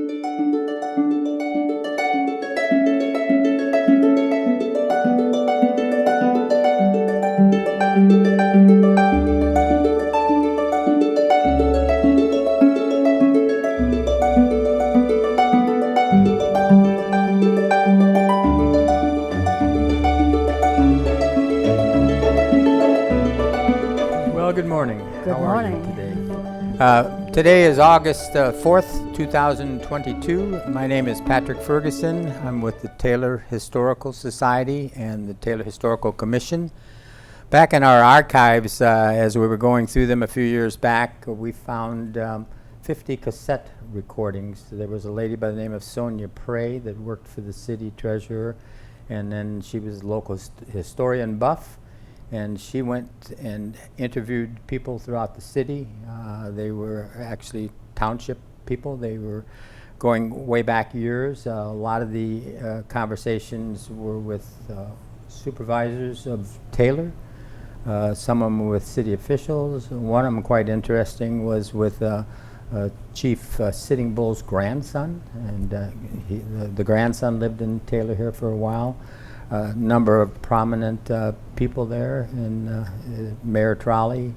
Good morning. Good morning. How are you today? Today is August 4th, 2022. My name is Patrick Ferguson. I'm with the Taylor Historical Society and the Taylor Historical Commission. Back in our archives, as we were going through them a few years back, we found 50 cassette recordings. There was a lady by the name of Sonia Prey that worked for the city treasurer, and then she was a local historian buff. And she went and interviewed people throughout the city. They were actually township people. They were going way back years. A lot of the conversations were with supervisors of Taylor. Some of them with city officials. One of them, quite interesting, was with Chief Sitting Bull's grandson. And the grandson lived in Taylor here for a while. A number of prominent people there, and Mayor Trolley,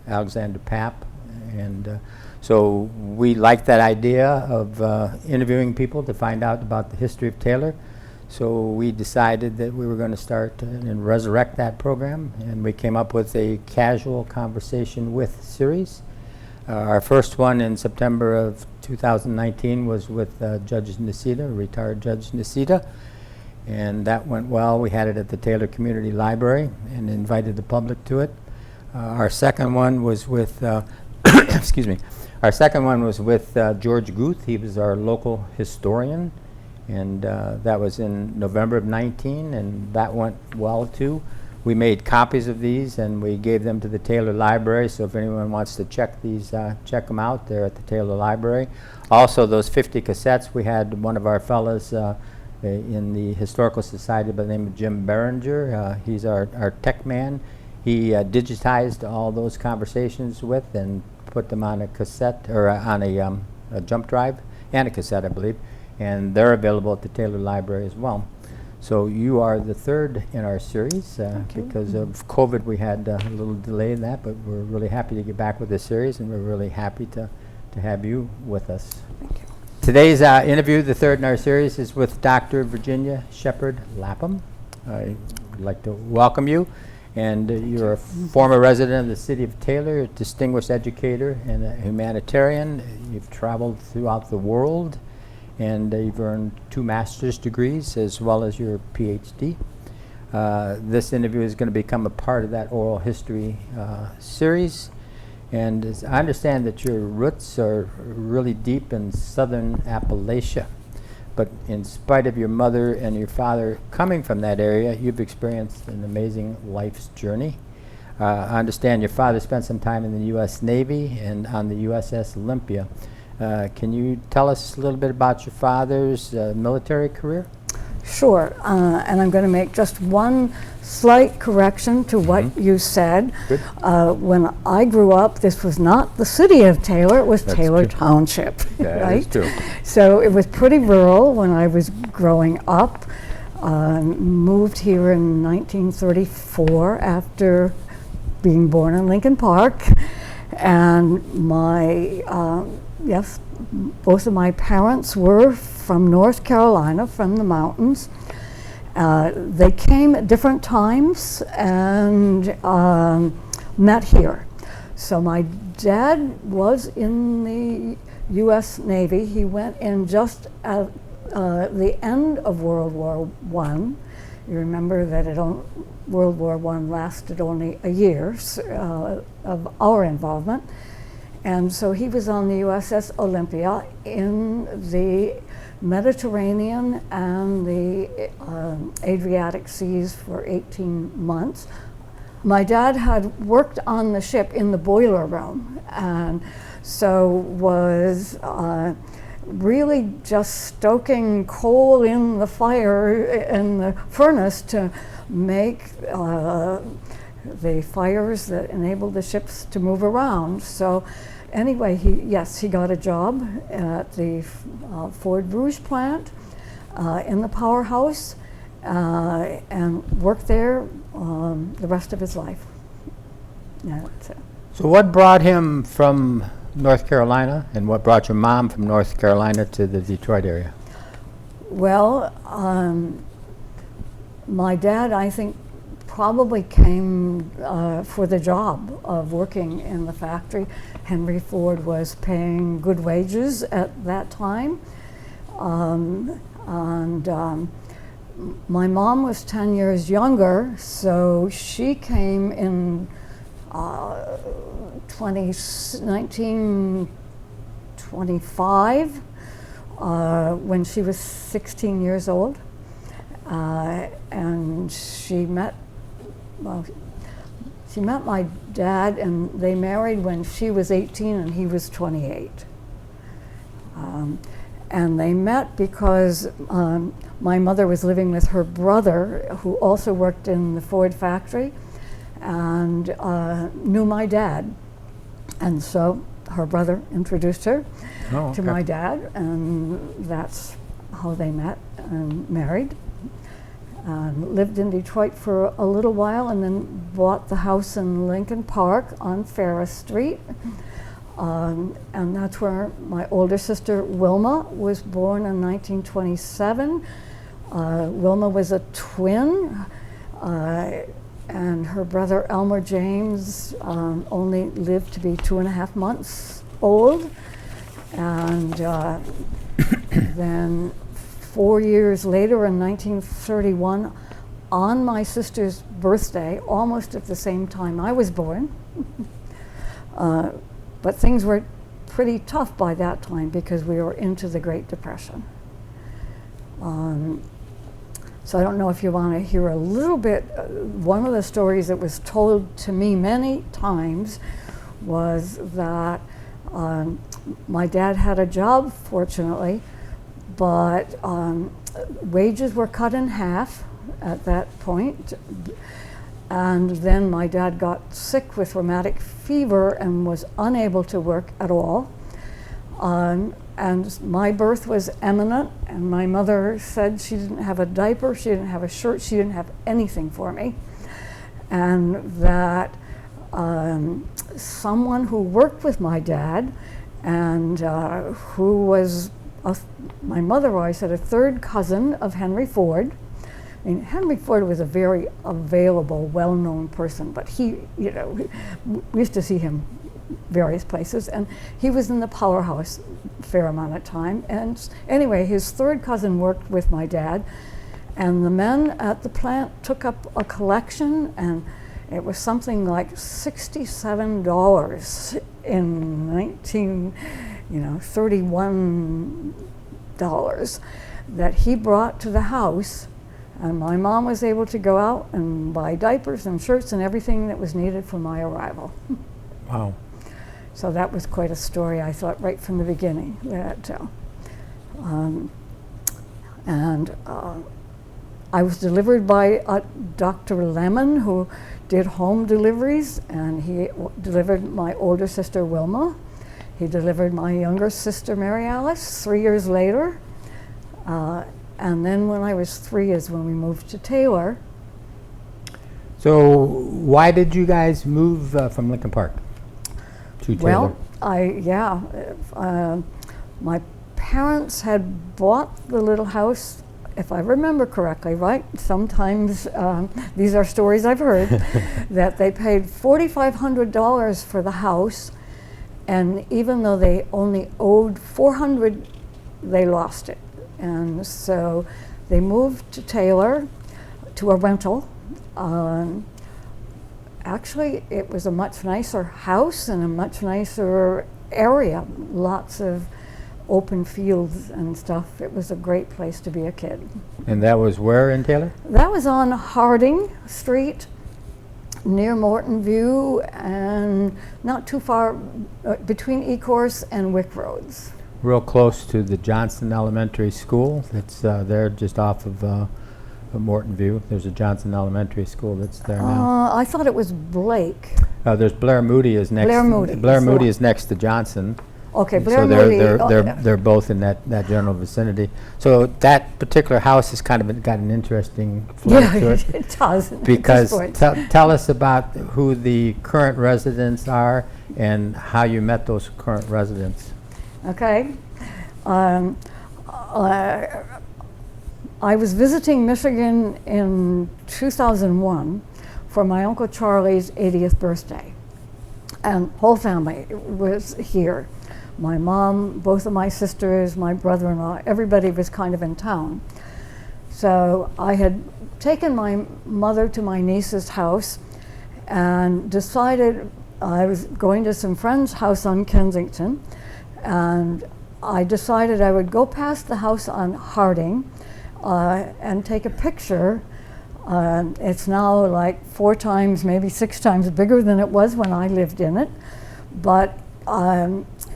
Alexander Papp, and so we liked that idea of interviewing people to find out about the history of Taylor. So we decided that we were going to start and resurrect that program, and we came up with a Casual Conversation With series. Our first one in September of 2019 was with Judge Nisita, retired Judge Nisita, and that went well. We had it at the Taylor Community Library and invited the public to it. Our second one was with, excuse me, our second one was with George Guth. He was our local historian, and that was in November of 19, and that went well too. We made copies of these and we gave them to the Taylor Library, so if anyone wants to check these, check them out. They're at the Taylor Library. Also, those 50 cassettes, we had one of our fellows in the Historical Society by the name of Jim Berenger. He's our tech man. He digitized all those conversations with and put them on a cassette, or on a jump drive, and a cassette, I believe, and they're available at the Taylor Library as well. So you are the third in our series. Because of COVID, we had a little delay in that, but we're really happy to get back with this series, and we're really happy to have you with us. Thank you. Today's interview, the third in our series, is with Dr. Virginia Sheppard Lapham. I would like to welcome you. And you're a former resident of the city of Taylor, a distinguished educator and a humanitarian. You've traveled throughout the world, and you've earned 2 master's degrees as well as your PhD. This interview is going to become a part of that oral history series. And as I understand that your roots are really deep in southern Appalachia. But in spite of your mother and your father coming from that area, you've experienced an amazing life's journey. I understand your father spent some time in the U.S. Navy and on the USS Olympia. Can you tell us a little bit about your father's military career? Sure, and I'm going to make just one slight correction to what you said. Good. When I grew up, this was not the city of Taylor, it was That's Taylor true. Township, Yeah, right? that's true. So it was pretty rural when I was growing up. Moved here in 1934 after being born in Lincoln Park, and my yes, both of my parents were from North Carolina, from the mountains. They came at different times and met here. So my dad was in the U.S. Navy. He went in just at the end of World War I. You remember that World War I lasted only a year of our involvement. And so he was on the USS Olympia in the Mediterranean and the Adriatic seas for 18 months. My dad had worked on the ship in the boiler room, and so was really just stoking coal in the fire, in the furnace, to make the fires that enabled the ships to move around. So anyway, he got a job at the Ford Rouge plant in the powerhouse and worked there the rest of his life. Yeah, So what brought him from North Carolina, and what brought your mom from North Carolina to the Detroit area? Well, my dad, I think, probably came for the job of working in the factory. Henry Ford was paying good wages at that time. My mom was 10 years younger, so she came in 1925 when she was 16 years old. And she met my dad, and they married when she was 18 and he was 28. And they met because my mother was living with her brother, who also worked in the Ford factory, and knew my dad. And so her brother introduced her to my dad, and that's how they met and married. Lived in Detroit for a little while, and then bought the house in Lincoln Park on Ferris Street. And that's where my older sister Wilma was born in 1927. Wilma was a twin, and her brother Elmer James only lived to be 2.5 months old. And then 4 years later, in 1931, on my sister's birthday, almost at the same time I was born, but things were pretty tough by that time because we were into the Great Depression. So I don't know if you want to hear a little bit. One of the stories that was told to me many times was that my dad had a job, fortunately, but wages were cut in half at that point. And then my dad got sick with rheumatic fever and was unable to work at all. And my birth was imminent, and my mother said she didn't have a diaper, she didn't have a shirt, she didn't have anything for me. And that someone who worked with my dad and who was, my mother always said, a third cousin of Henry Ford. I mean, Henry Ford was a very available, well-known person, but he, we used to see him various places, and he was in the powerhouse a fair amount of time. And anyway, his third cousin worked with my dad, and the men at the plant took up a collection, and it was something like $67 in 31 dollars that he brought to the house. And my mom was able to go out and buy diapers and shirts and everything that was needed for my arrival. Wow. So that was quite a story, I thought, right from the beginning. That, I was delivered by Dr. Lemon, who did home deliveries, and he delivered my older sister Wilma. He delivered my younger sister Mary Alice 3 years later. And then when I was 3 is when we moved to Taylor. So why did you guys move from Lincoln Park to Taylor? Well, my parents had bought the little house, if I remember correctly, right? Sometimes these are stories I've heard, that they paid $4,500 for the house, and even though they only owed $400, they lost it. And so they moved to Taylor to a rental. Actually, it was a much nicer house and a much nicer area, lots of open fields and stuff. It was a great place to be a kid. And that was where in Taylor? That was on Harding Street, near Morton View, and not too far between Ecorse and Wick Roads. Real close to the Johnston Elementary School. It's there just off of Morton View. There's a Johnson Elementary School that's there now. I thought it was Blake. There's Blair Moody is next. Blair Moody. Blair is the Moody one. is next to Johnson. Okay, Blair So Moody. they're both in that general vicinity. So that particular house has kind of got an interesting flow yeah, to it. it does. at this Because point. tell us about who the current residents are and how you met those current residents. Okay. I was visiting Michigan in 2001 for my Uncle Charlie's 80th birthday. And whole family was here. My mom, both of my sisters, my brother-in-law, everybody was kind of in town. So I had taken my mother to my niece's house and decided I was going to some friend's house on Kensington, and I decided I would go past the house on Harding and take a picture. It's now like 4 times, maybe 6 times bigger than it was when I lived in it, but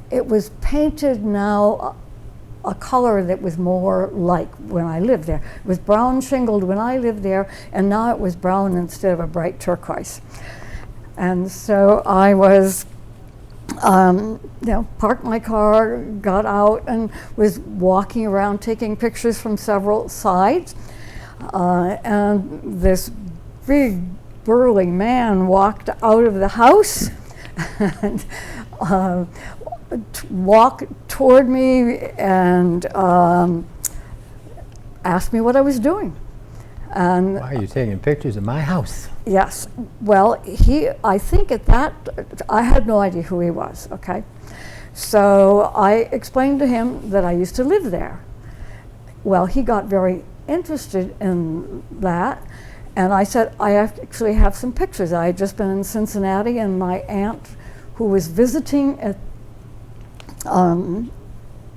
it was painted now a color that was more like when I lived there. It was brown shingled when I lived there, and now it was brown instead of a bright turquoise. And so I was, parked my car, got out, and was walking around taking pictures from several sides. And this big burly man walked out of the house and walked toward me and asked me what I was doing. And Why are you taking pictures of my house? yes, well, I think at that, I had no idea who he was, okay? So I explained to him that I used to live there. Well, he got very interested in that, and I said, I actually have some pictures. I had just been in Cincinnati, and my aunt, who was visiting at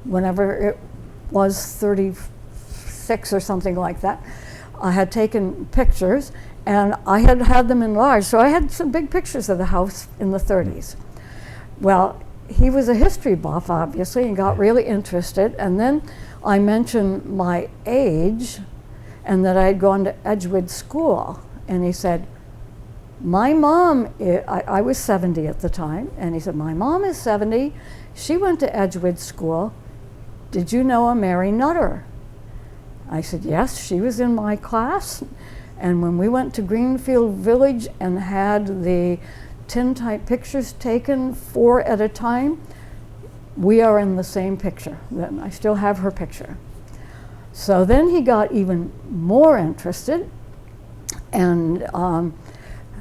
whenever it was 36 or something like that, I had taken pictures, and I had had them enlarged. So I had some big pictures of the house in the 30s. Well, he was a history buff, obviously, and got really interested. And then I mentioned my age and that I had gone to Edgewood School. And he said, my mom, I was 70 at the time, and he said, my mom is 70. She went to Edgewood School. Did you know a Mary Nutter? I said, yes, she was in my class. And when we went to Greenfield Village and had the tintype pictures taken 4 at a time, we are in the same picture. Then I still have her picture. So then he got even more interested, and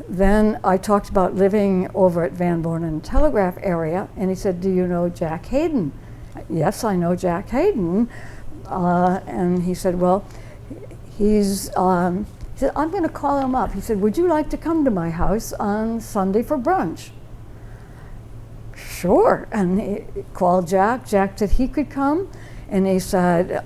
then I talked about living over at Van Born and Telegraph area, and he said, do you know Jack Hayden? Yes, I know Jack Hayden. And he said, well, he said, I'm going to call him up. He said, would you like to come to my house on Sunday for brunch? Sure. And he called Jack. Jack said he could come. And he said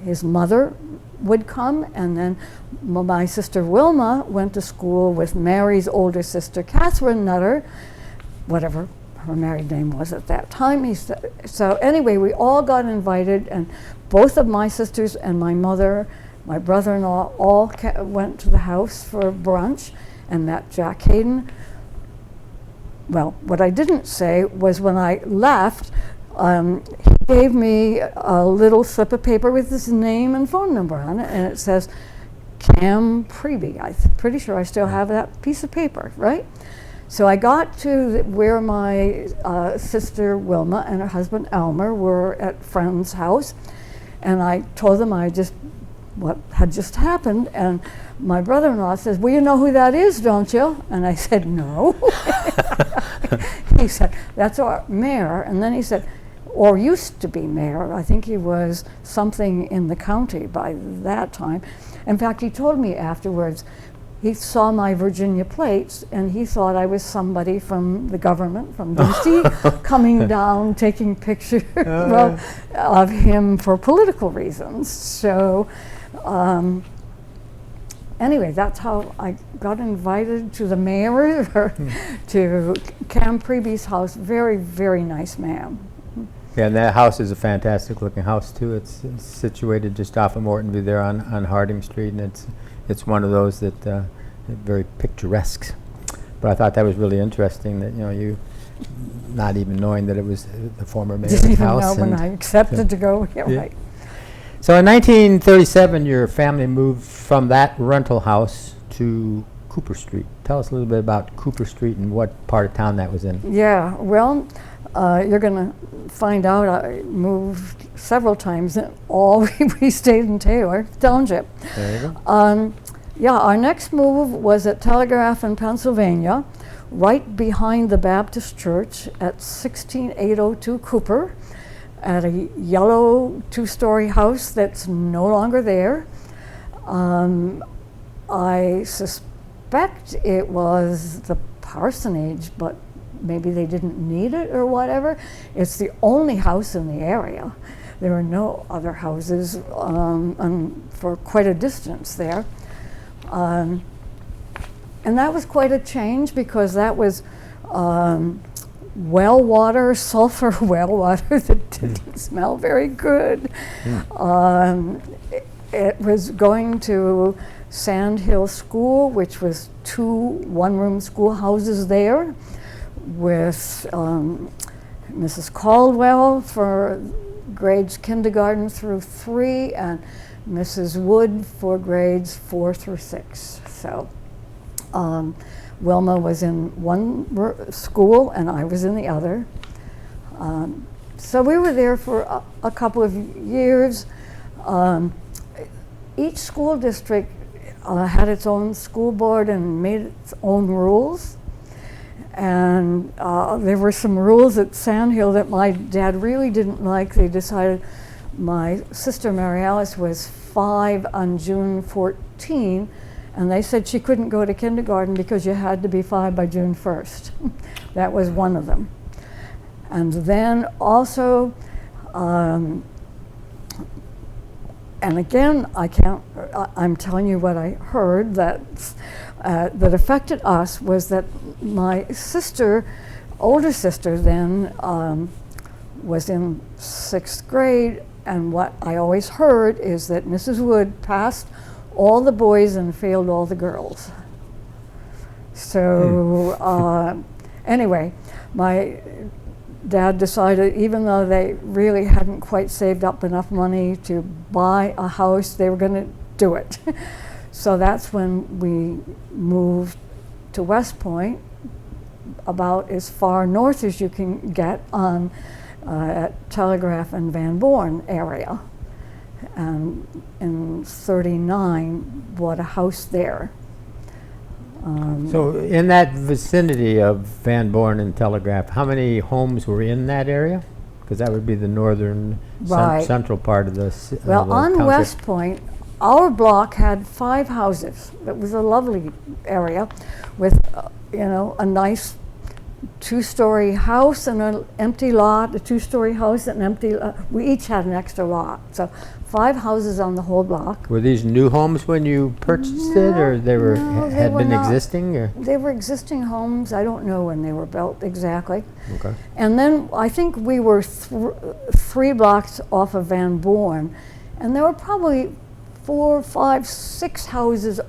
his mother would come. And then my sister Wilma went to school with Mary's older sister, Catherine Nutter, whatever her married name was at that time. He said, so anyway, we all got invited, and both of my sisters and my mother, my brother-in-law, all went to the house for brunch and met Jack Hayden. Well, what I didn't say was when I left, he gave me a little slip of paper with his name and phone number on it, and it says Cam Preby. I'm pretty sure I still have that piece of paper, right? So I got to where my sister Wilma and her husband Elmer were at friend's house, and I told them what had just happened, and my brother-in-law says, well, you know who that is, don't you? And I said, no. He said, that's our mayor. And then he said, or used to be mayor. I think he was something in the county by that time. In fact, he told me afterwards, he saw my Virginia plates, and he thought I was somebody from the government, from D.C., coming down, taking pictures of him for political reasons. So anyway, that's how I got invited to the mayor, to Cam Preby's house. Very, very nice man. Yeah, and that house is a fantastic looking house too. It's situated just off of Mortonview there on Harding Street, and it's one of those that very picturesque. But I thought that was really interesting that you not even knowing that it was the former mayor's Didn't even house. know when I accepted to go. Yeah, Yeah. right. So in 1937, your family moved from that rental house to Cooper Street. Tell us a little bit about Cooper Street and what part of town that was in. Yeah, well, you're going to find out I moved several times. All we stayed in Taylor Township. There you go. Yeah, our next move was at Telegraph in Pennsylvania, right behind the Baptist Church at 16802 Cooper, at a yellow two-story house that's no longer there. I suspect it was the parsonage, but maybe they didn't need it or whatever. It's the only house in the area. There are no other houses for quite a distance there. And that was quite a change because that was well water, sulfur well water that didn't smell very good. It was going to Sand Hill School, which was 2 one-room schoolhouses there, with Mrs. Caldwell for grades kindergarten through 3, and Mrs. Wood for grades 4 through 6. So Wilma was in one school and I was in the other. So we were there for a couple of years. Each school district had its own school board and made its own rules. And there were some rules at Sand Hill that my dad really didn't like. They decided my sister Mary Alice was 5 on June 14, and they said she couldn't go to kindergarten because you had to be 5 by June 1st. That was one of them. And then also, and again, I'm telling you what I heard that affected us was that my sister, older sister then, was in 6th grade, and what I always heard is that Mrs. Wood passed all the boys and failed all the girls. So anyway, my dad decided, even though they really hadn't quite saved up enough money to buy a house, they were going to do it. So that's when we moved to West Point, about as far north as you can get on at Telegraph and Van Born area. And in '39, bought a house there. So in that vicinity of Van Born and Telegraph, how many homes were in that area? Because that would be the northern central part of the Well, on township. West Point, our block had 5 houses. It was a lovely area with, a nice 2-story house and an empty lot, a 2-story house and an empty lot. We each had an extra lot. So 5 houses on the whole block. Were these new homes when you purchased it, or they had been existing? Or? They were existing homes. I don't know when they were built exactly. Okay. And then I think we were 3 blocks off of Van Born, and there were probably 4, 5, 6 houses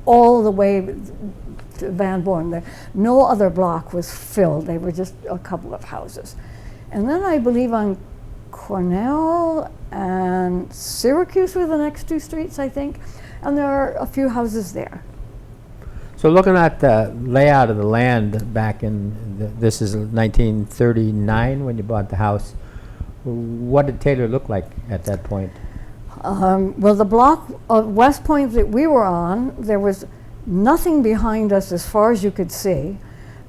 all the way to Van Born. No other block was filled. They were just a couple of houses. And then I believe on Cornell and Syracuse were the next 2 streets, I think, and there are a few houses there. So looking at the layout of the land back in, this is 1939 when you bought the house, what did Taylor look like at that point? Well, the block of West Point that we were on, there was nothing behind us as far as you could see,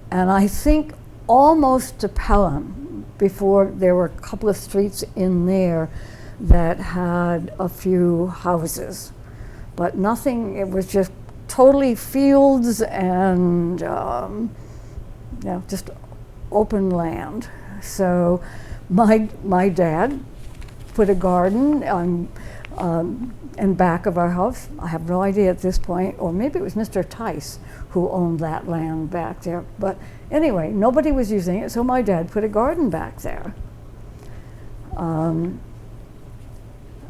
and I think almost to Pelham, before there were a couple of streets in there that had a few houses, but nothing. It was just totally fields and just open land. So my dad put a garden in back of our house. I have no idea at this point, or maybe it was Mr. Tice who owned that land back there. But anyway, nobody was using it, so my dad put a garden back there. And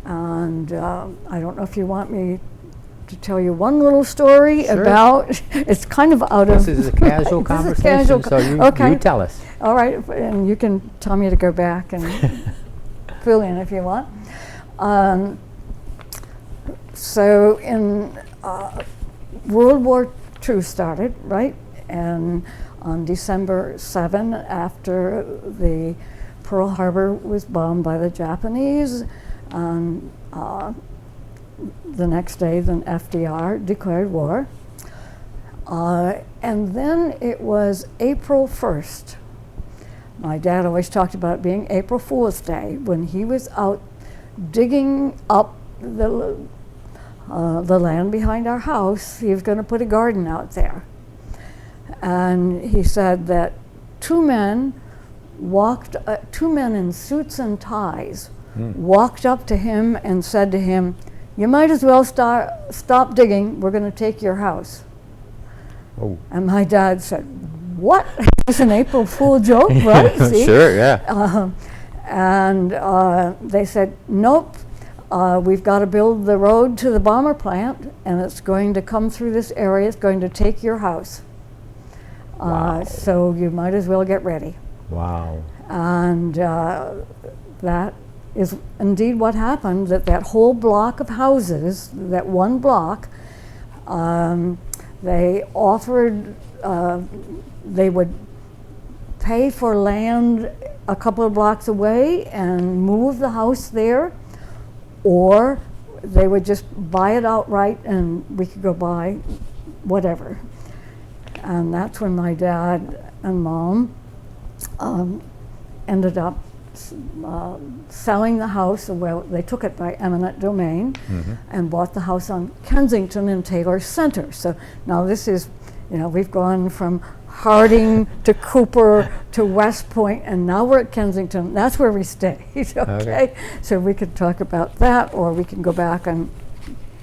I don't know if you want me to tell you one little story Sure. about, it's kind of out of. This is a casual This is conversation, casual so you okay. tell us. All right, and you can tell me to go back and fill in if you want. So in World War II started, right? And on December 7, after the Pearl Harbor was bombed by the Japanese, the next day, then FDR declared war. And then it was April 1st. My dad always talked about it being April Fool's Day when he was out digging up the land behind our house. He was going to put a garden out there. And he said that two men in suits and ties walked up to him and said to him, "You might as well stop digging, we're going to take your house." Oh. And my dad said, "What?" It's an April Fool joke, right? See? Sure, yeah. And they said, "Nope, we've got to build the road to the bomber plant, and it's going to come through this area, it's going to take your house. Wow. So you might as well get ready." Wow. And that is indeed what happened, that whole block of houses, that one block, they offered, they would pay for land a couple of blocks away and move the house there, or they would just buy it outright and we could go buy whatever. And that's when my dad and mom ended up selling the house. Well, they took it by eminent domain and bought the house on Kensington in Taylor Center. So now this is, we've gone from Harding to Cooper to West Point, and now we're at Kensington. That's where we stayed. Okay? So we could talk about that, or we can go back and.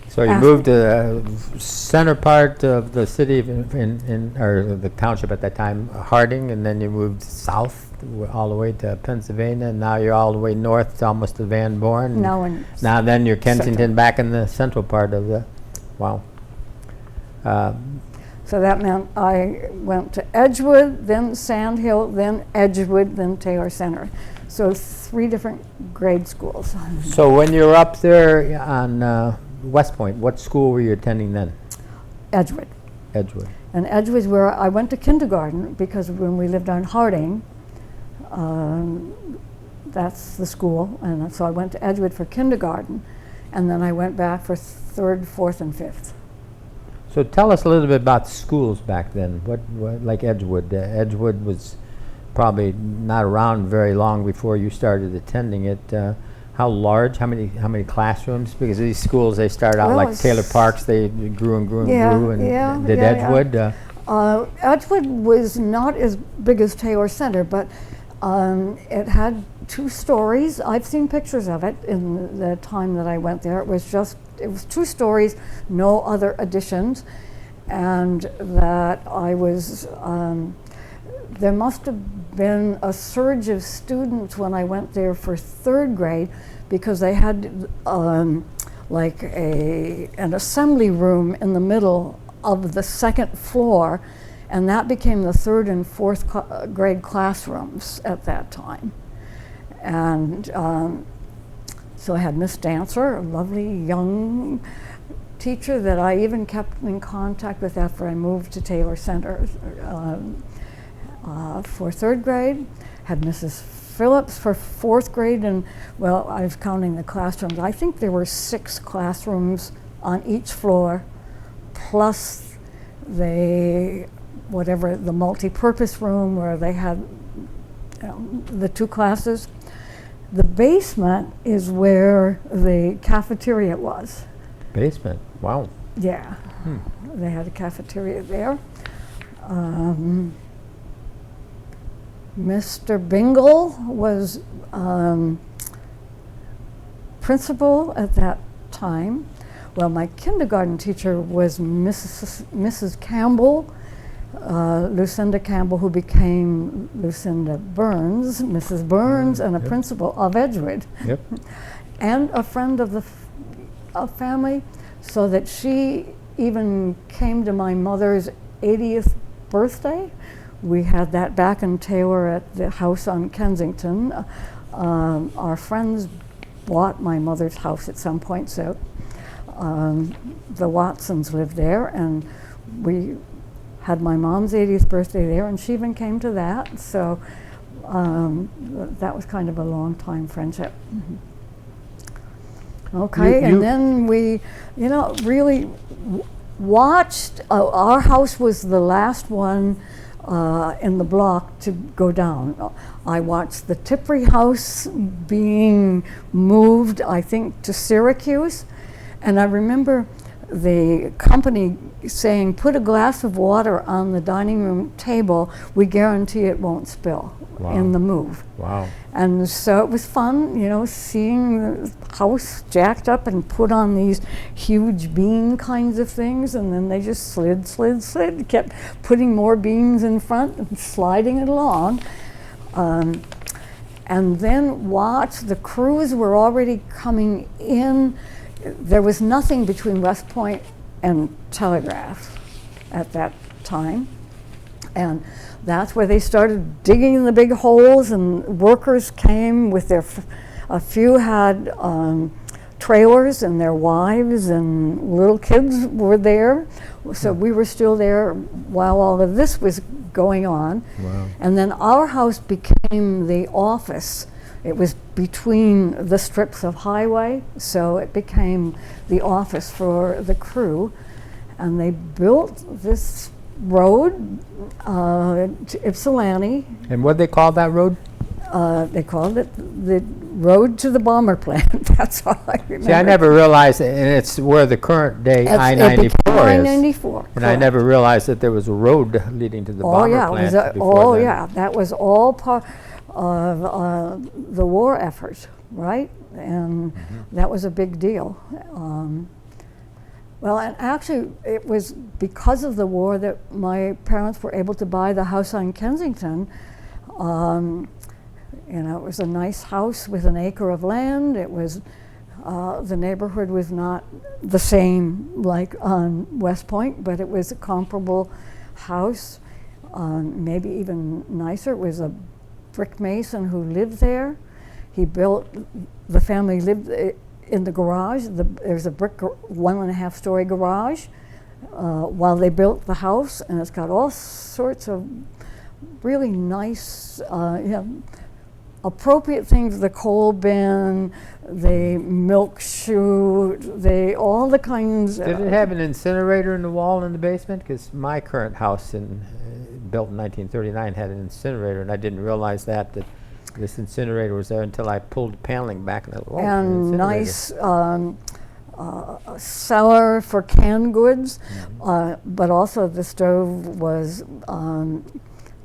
So you moved to the center part of the city or the township at that time, Harding, and then you moved south all the way to Pennsylvania, and now you're all the way north to almost to Van Born. Now then you're Kensington, Central. back in the central part of the, wow. So that meant I went to Edgewood, then Sand Hill, then Edgewood, then Taylor Center. So 3 different grade schools. So when you were up there on West Point, what school were you attending then? Edgewood. Edgewood. And Edgewood is where I went to kindergarten, because when we lived on Harding, that's the school, and so I went to Edgewood for kindergarten, and then I went back for 3rd, 4th, and 5th. So tell us a little bit about schools back then. What like Edgewood? Edgewood was probably not around very long before you started attending it. How large? How many classrooms? Because these schools, they start out like Taylor Parks. They grew and grew and grew. And did Edgewood? Edgewood was not as big as Taylor Center, but it had 2 stories. I've seen pictures of it in the time that I went there. It was 2 stories, no other additions, and that I was. There must have been a surge of students when I went there for 3rd grade, because they had like an assembly room in the middle of the 2nd floor, and that became the 3rd and 4th grade classrooms at that time. And so I had Miss Dancer, a lovely young teacher that I even kept in contact with after I moved to Taylor Center. For 3rd grade, had Mrs. Phillips for 4th grade, and well, I was counting the classrooms. I think there were 6 classrooms on each floor, plus the multi-purpose room where they had the 2 classes. The basement is where the cafeteria was. Basement, wow. Yeah, they had a cafeteria there. Mr. Bingle was principal at that time. Well, my kindergarten teacher was Mrs. Campbell, Lucinda Campbell, who became Lucinda Burns, Mrs. Burns, and a principal of Edgewood, Yep. and a friend of the family, so that she even came to my mother's 80th birthday. We had that back in Taylor at the house on Kensington. Our friends bought my mother's house at some point, so the Watsons lived there, and we had my mom's 80th birthday there, and she even came to that. So that was kind of a long time friendship. Okay, and then we, really watched. Our house was the last one in the block to go down. I watched the Tippery house being moved, I think, to Syracuse, and I remember the company saying, put a glass of water on the dining room table, we guarantee it won't spill. Wow. In the move. Wow. And so it was fun, seeing the house jacked up and put on these huge beam kinds of things, and then they just slid, kept putting more beams in front and sliding it along. And then watch, the crews were already coming in. There was nothing between West Point and Telegraph at that time. And that's where they started digging the big holes, and workers came with a few had trailers, and their wives and little kids were there. So we were still there while all of this was going on. Wow. And then our house became the office. It was between the strips of highway, so it became the office for the crew. And they built this road to Ypsilanti. And what they call that road? They called it the road to the bomber plant. That's all I remember. See, I never realized, and it's where the current day I-94 is. I-94. And I never realized that there was a road leading to the bomber plant. That was all part of the war effort, right? And that was a big deal. Well, and actually, it was because of the war that my parents were able to buy the house on Kensington. It was a nice house with an acre of land. It was, the neighborhood was not the same like on West Point, but it was a comparable house, maybe even nicer. It was a brick mason who lived there. The family lived in the garage. There's a brick 1.5-story garage while they built the house, and it's got all sorts of really nice, appropriate things, the coal bin, the milk chute, all the kinds. Did it have an incinerator in the wall in the basement? Because my current house, built in 1939, had an incinerator, and I didn't realize that this incinerator was there until I pulled the paneling back. And nice cellar for canned goods, but also the stove was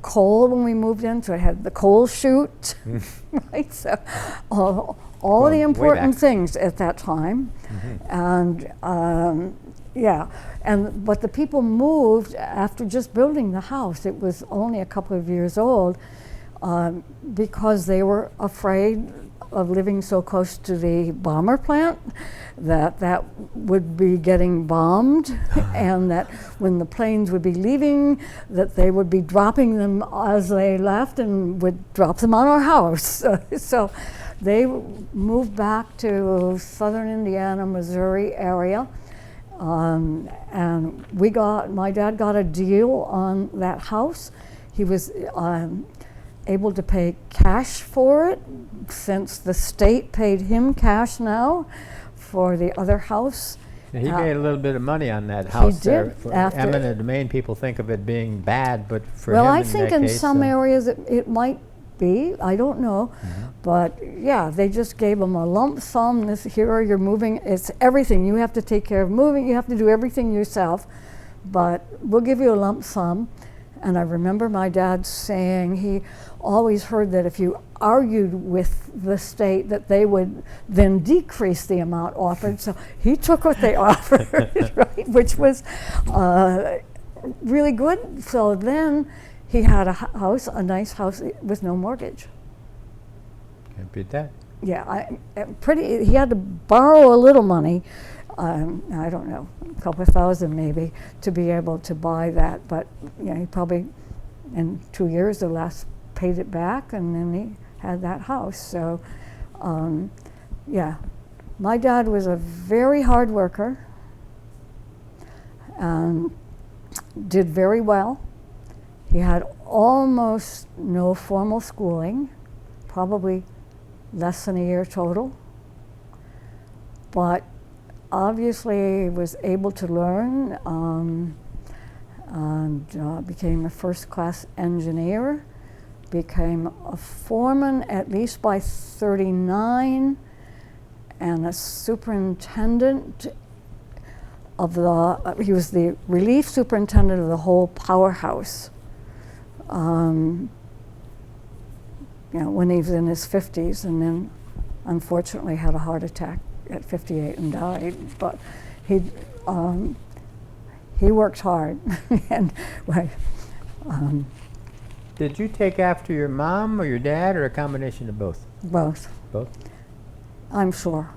coal when we moved in, so it had the coal chute, right? So all the important things at that time, and but the people moved after just building the house. It was only a couple of years old, because they were afraid of living so close to the bomber plant that would be getting bombed and that when the planes would be leaving, that they would be dropping them as they left and would drop them on our house. So they moved back to southern Indiana, Missouri area, and my dad got a deal on that house. He was able to pay cash for it, since the state paid him cash now for the other house. And he made a little bit of money on that house. He did. For eminent domain, people think of it being bad, but for him, I think in some areas it might be. I don't know, but yeah, they just gave him a lump sum. Here you're moving. It's everything. You have to take care of moving. You have to do everything yourself, but we'll give you a lump sum. And I remember my dad saying he always heard that if you argued with the state that they would then decrease the amount offered. So he took what they offered, right? Which was really good. So then he had a house, a nice house with no mortgage. Can't beat that. Yeah, he had to borrow a little money, I don't know, a couple of thousand maybe, to be able to buy that. But he probably, in 2 years or less, paid it back, and then he had that house. So, my dad was a very hard worker and did very well. He had almost no formal schooling, probably less than a year total, but obviously was able to learn and became a first-class engineer, became a foreman at least by 39, and a superintendent of he was the relief superintendent of the whole powerhouse. When he was in his 50s, and then unfortunately had a heart attack at 58 and died. But he worked hard. And did you take after your mom or your dad, or a combination of both? Both. Both? I'm sure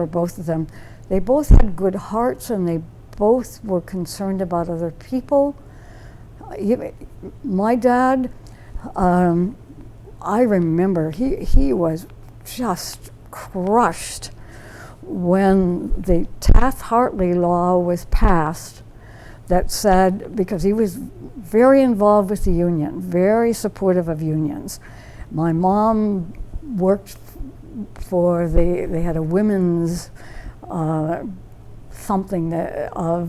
both of them. They both had good hearts, and they both were concerned about other people. My dad, I remember he was just crushed when the Taft-Hartley law was passed that said, because he was very involved with the union, very supportive of unions. My mom worked for they had a women's something for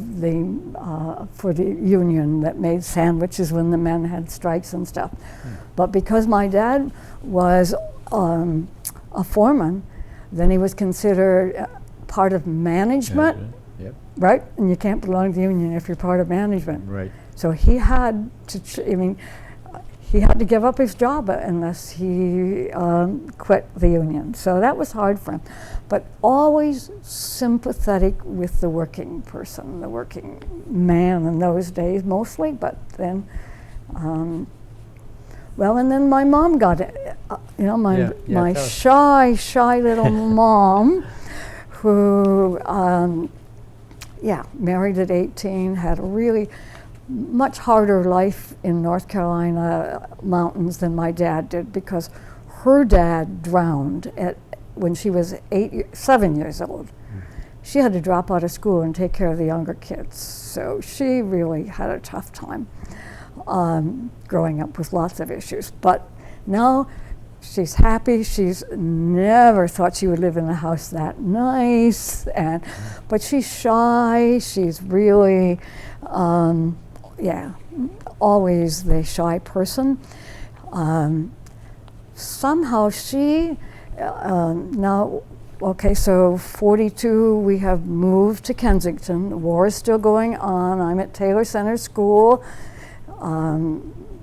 the union that made sandwiches when the men had strikes and stuff. But because my dad was a foreman, then he was considered part of management, Yep. right? And you can't belong to the union if you're part of management. Right. So he had to, he had to give up his job unless he quit the union. So that was hard for him. But always sympathetic with the working person, the working man in those days mostly, but then, and then my mom got it. My shy little mom who, married at 18, had a really much harder life in North Carolina mountains than my dad did, because her dad drowned when she was 7 years old. She had to drop out of school and take care of the younger kids. So she really had a tough time growing up with lots of issues. But now she's happy. She's never thought she would live in a house that nice, but she's shy. She's really, always the shy person. Somehow she, so 42, we have moved to Kensington. The war is still going on. I'm at Taylor Center School.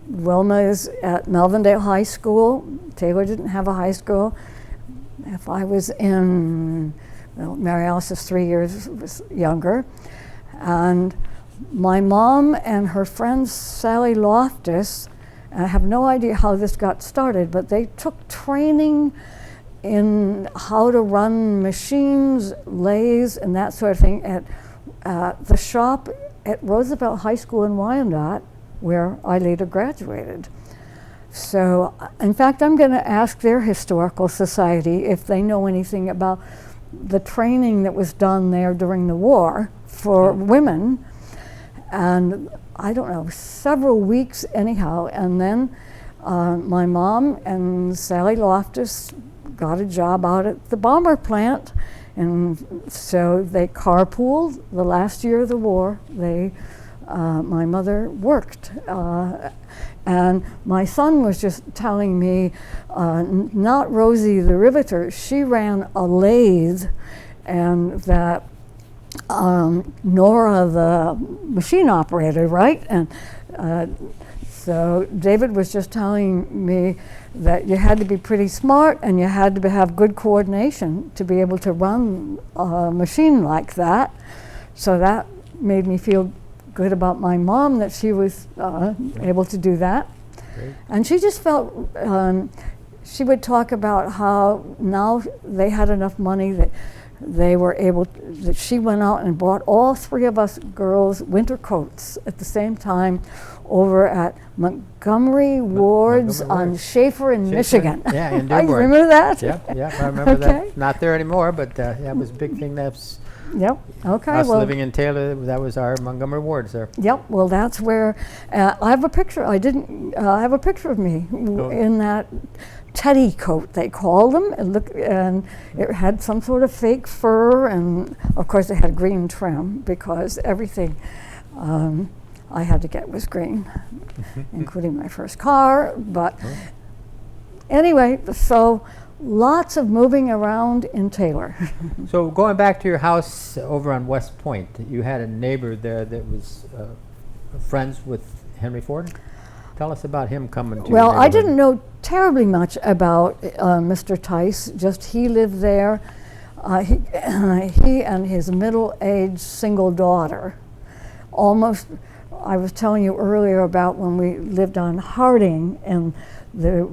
Wilma is at Melvindale High School. Taylor didn't have a high school. If I was Mary Alice is 3 years younger. And my mom and her friend Sally Loftus, I have no idea how this got started, but they took training in how to run machines, lathes, and that sort of thing at the shop at Roosevelt High School in Wyandotte, where I later graduated. So, in fact, I'm going to ask their historical society if they know anything about the training that was done there during the war for women. And I don't know, several weeks anyhow. And then my mom and Sally Loftus got a job out at the bomber plant. And so they carpooled the last year of the war. My mother worked. And my son was just telling me, not Rosie the riveter, she ran a lathe, and that Nora the machine operator, right? And so David was just telling me that you had to be pretty smart and you had to have good coordination to be able to run a machine like that. So that made me feel good about my mom that she was able to do that. Great. And she just felt, she would talk about how now they had enough money that they were able, that she went out and bought all three of us girls winter coats at the same time over at Montgomery Ward's Montgomery on Ward's. Schaefer in Michigan. Yeah, in I Dearborn. remember that? Yep, I remember Okay. that. Not there anymore, but that was a big thing. That's Yep, okay. us Well, living in Taylor. That was our Montgomery Ward's there. yep, well, that's where, I have a picture, I have a picture of me Oh. in that teddy coat, they called them, and it had some sort of fake fur, and of course it had green trim, because everything I had to get was green, including my first car, but anyway, so lots of moving around in Taylor. So going back to your house over on West Point, you had a neighbor there that was friends with Henry Ford. Tell us about him coming to Well, your I neighborhood. didn't know terribly much about Mr. Tice, just he lived there. He and his middle-aged single daughter, almost, I was telling you earlier about when we lived on Harding, and the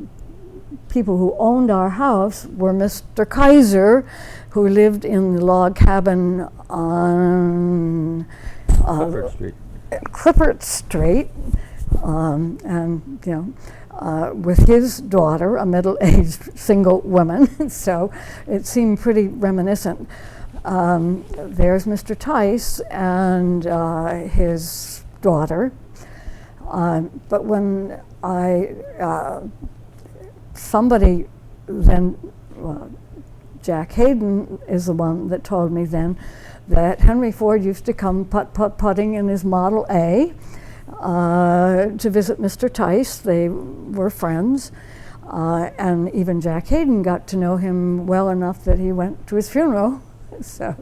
people who owned our house were Mr. Kaiser, who lived in the log cabin on Clifford Street. Clifford Street, and with his daughter, a middle-aged single woman. So it seemed pretty reminiscent. There's Mr. Tice and his daughter. But when somebody then, Jack Hayden is the one that told me then that Henry Ford used to come putting in his Model A to visit Mr. Tice. They were friends, and even Jack Hayden got to know him well enough that he went to his funeral. So,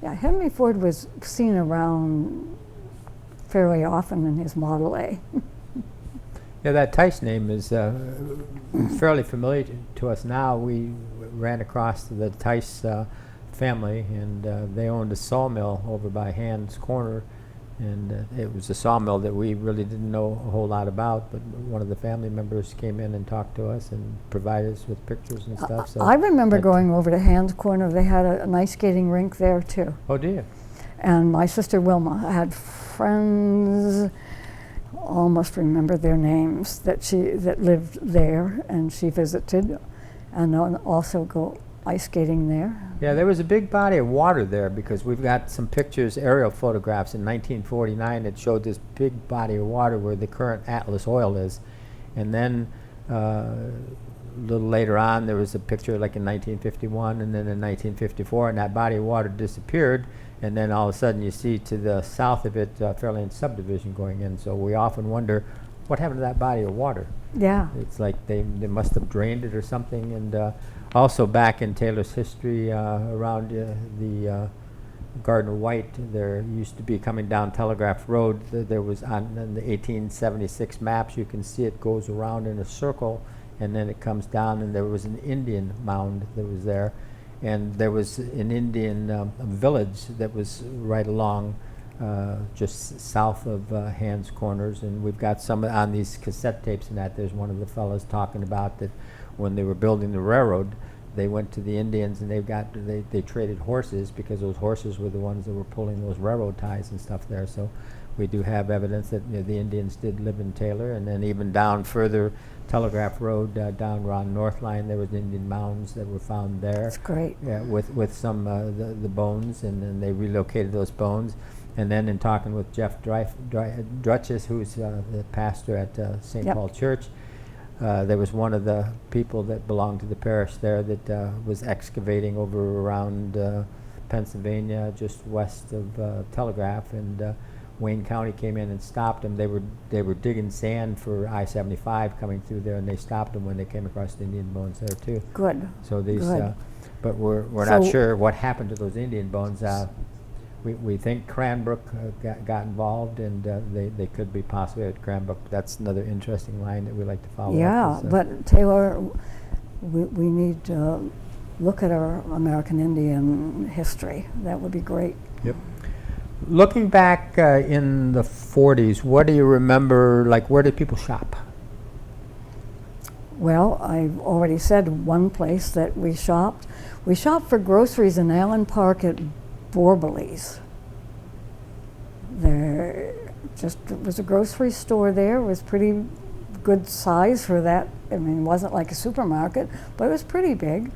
Henry Ford was seen around fairly often in his Model A. Yeah, that Tice name is fairly familiar to us now. We ran across the Tice family, and they owned a sawmill over by Hand's Corner, and it was a sawmill that we really didn't know a whole lot about, but one of the family members came in and talked to us and provided us with pictures and stuff. So I remember that- going over to Hand's Corner. They had a nice skating rink there too. Oh, do you? And my sister Wilma had friends, almost remember their names, that lived there, and she visited, and also go ice skating there. Yeah, there was a big body of water there, because we've got some pictures, aerial photographs in 1949 that showed this big body of water where the current Atlas oil is. And then a little later on there was a picture like in 1951 and then in 1954, and that body of water disappeared, and then all of a sudden you see to the south of it Fairlane subdivision going in. So we often wonder what happened to that body of water. Yeah. It's like they must have drained it or something. And also back in Taylor's history around the Gardner White, there used to be, coming down Telegraph Road, there was on the 1876 maps, you can see it goes around in a circle and then it comes down, and there was an Indian mound that was there, and there was an Indian village that was right along just south of Hand's Corners, and we've got some on these cassette tapes and that. There's one of the fellows talking about that when they were building the railroad, they went to the Indians and they traded horses, because those horses were the ones that were pulling those railroad ties and stuff there. So we do have evidence that the Indians did live in Taylor. And then even down further Telegraph Road, down around North Line, there was Indian mounds that were found there. That's great. Yeah, with some the bones, and then they relocated those bones. And then in talking with Jeff Drutches, who's the pastor at St. Yep. Paul Church, there was one of the people that belonged to the parish there that was excavating over around Pennsylvania, just west of Telegraph, and Wayne County came in and stopped them. They were digging sand for I-75 coming through there, and they stopped them when they came across the Indian bones there too. Good. So these, Good. but we're not So- sure what happened to those Indian bones. We think Cranbrook got involved, and they could be possibly at Cranbrook. That's another interesting line that we like to follow Yeah, up. but Taylor, we need to look at our American Indian history. That would be great. Yep. Looking back in the 40s, what do you remember, like where did people shop? Well, I've already said one place that we shopped. We shopped for groceries in Allen Park at Borbely's. There just was a grocery store there. It was pretty good size for that. I mean, it wasn't like a supermarket, but it was pretty big.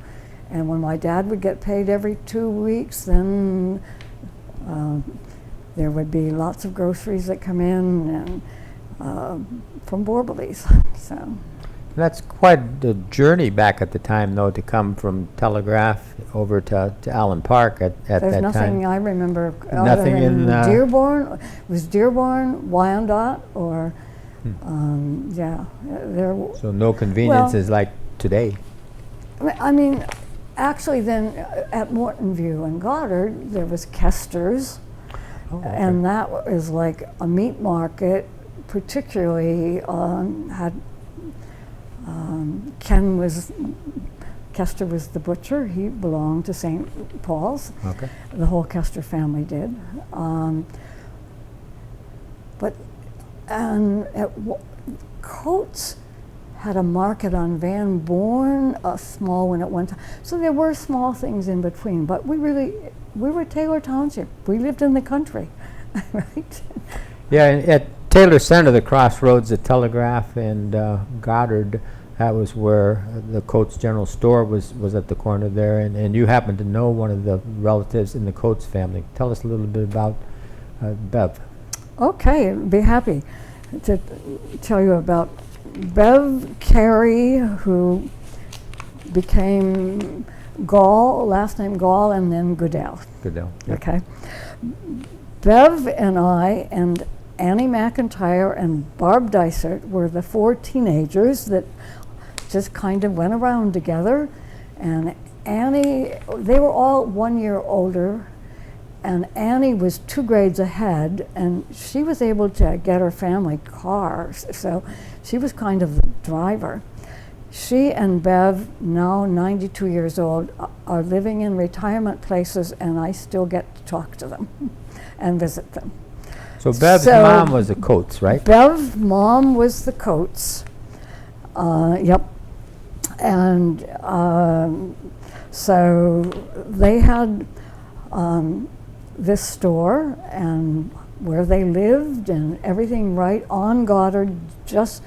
And when my dad would get paid every 2 weeks, then there would be lots of groceries that come in and from Borbely's. So. That's quite the journey back at the time, though, to come from Telegraph over to Allen Park at that time. There's nothing I remember. Nothing in Dearborn. It was Dearborn, Wyandotte, or yeah. There. So no conveniences like today. I mean, actually, then at Mortonview and Goddard, there was Kester's, and that was like a meat market. Particularly had. Kester was the butcher. He belonged to St. Paul's. Okay. The whole Kester family did. Coates had a market on Van Born, a small one at one time. So there were small things in between, but we were Taylor Township. We lived in the country, right? Yeah, at Taylor Center, the crossroads at Telegraph and Goddard, that was where the Coates General Store was at the corner there, and you happen to know one of the relatives in the Coates family. Tell us a little bit about Bev. Okay, I'd be happy to tell you about Bev Carey, who became Gall, last name Gall, and then Goodell. Goodell. Yep. Okay. Bev and I and Annie McIntyre and Barb Dysart were the 4 teenagers that just kind of went around together. And Annie, they were all 1 year older, and Annie was 2 grades ahead, and she was able to get her family cars, so she was kind of the driver. She and Bev, now 92 years old, are living in retirement places, and I still get to talk to them and visit them. So Bev's mom was the Coates, right? Bev's mom was the Coates. Yep. And so they had this store and where they lived and everything right on Goddard, just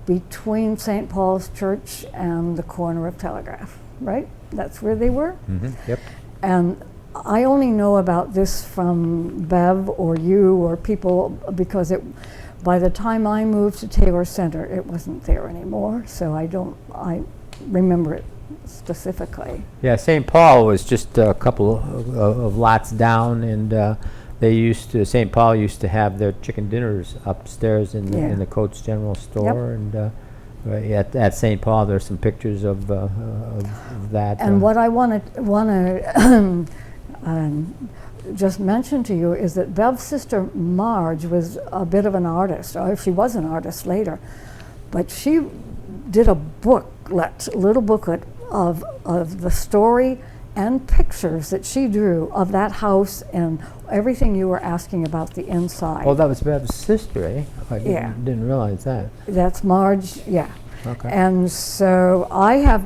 between St. Paul's Church and the corner of Telegraph, right? That's where they were. Mm-hmm. Yep. And I only know about this from Bev or you or people because by the time I moved to Taylor Center, it wasn't there anymore. So I remember it specifically. Yeah, St. Paul was just a couple of lots down, and St. Paul used to have their chicken dinners upstairs in the Coates General Store, yep. And at St. Paul there's some pictures of that. And what I want to just mention to you is that Bev's sister Marge was a bit of an artist, or she was an artist later, but she did a little booklet of the story and pictures that she drew of that house and everything you were asking about the inside. Oh, that was Bev's sister, eh? I didn't realize that. That's Marge, yeah. Okay. And so I have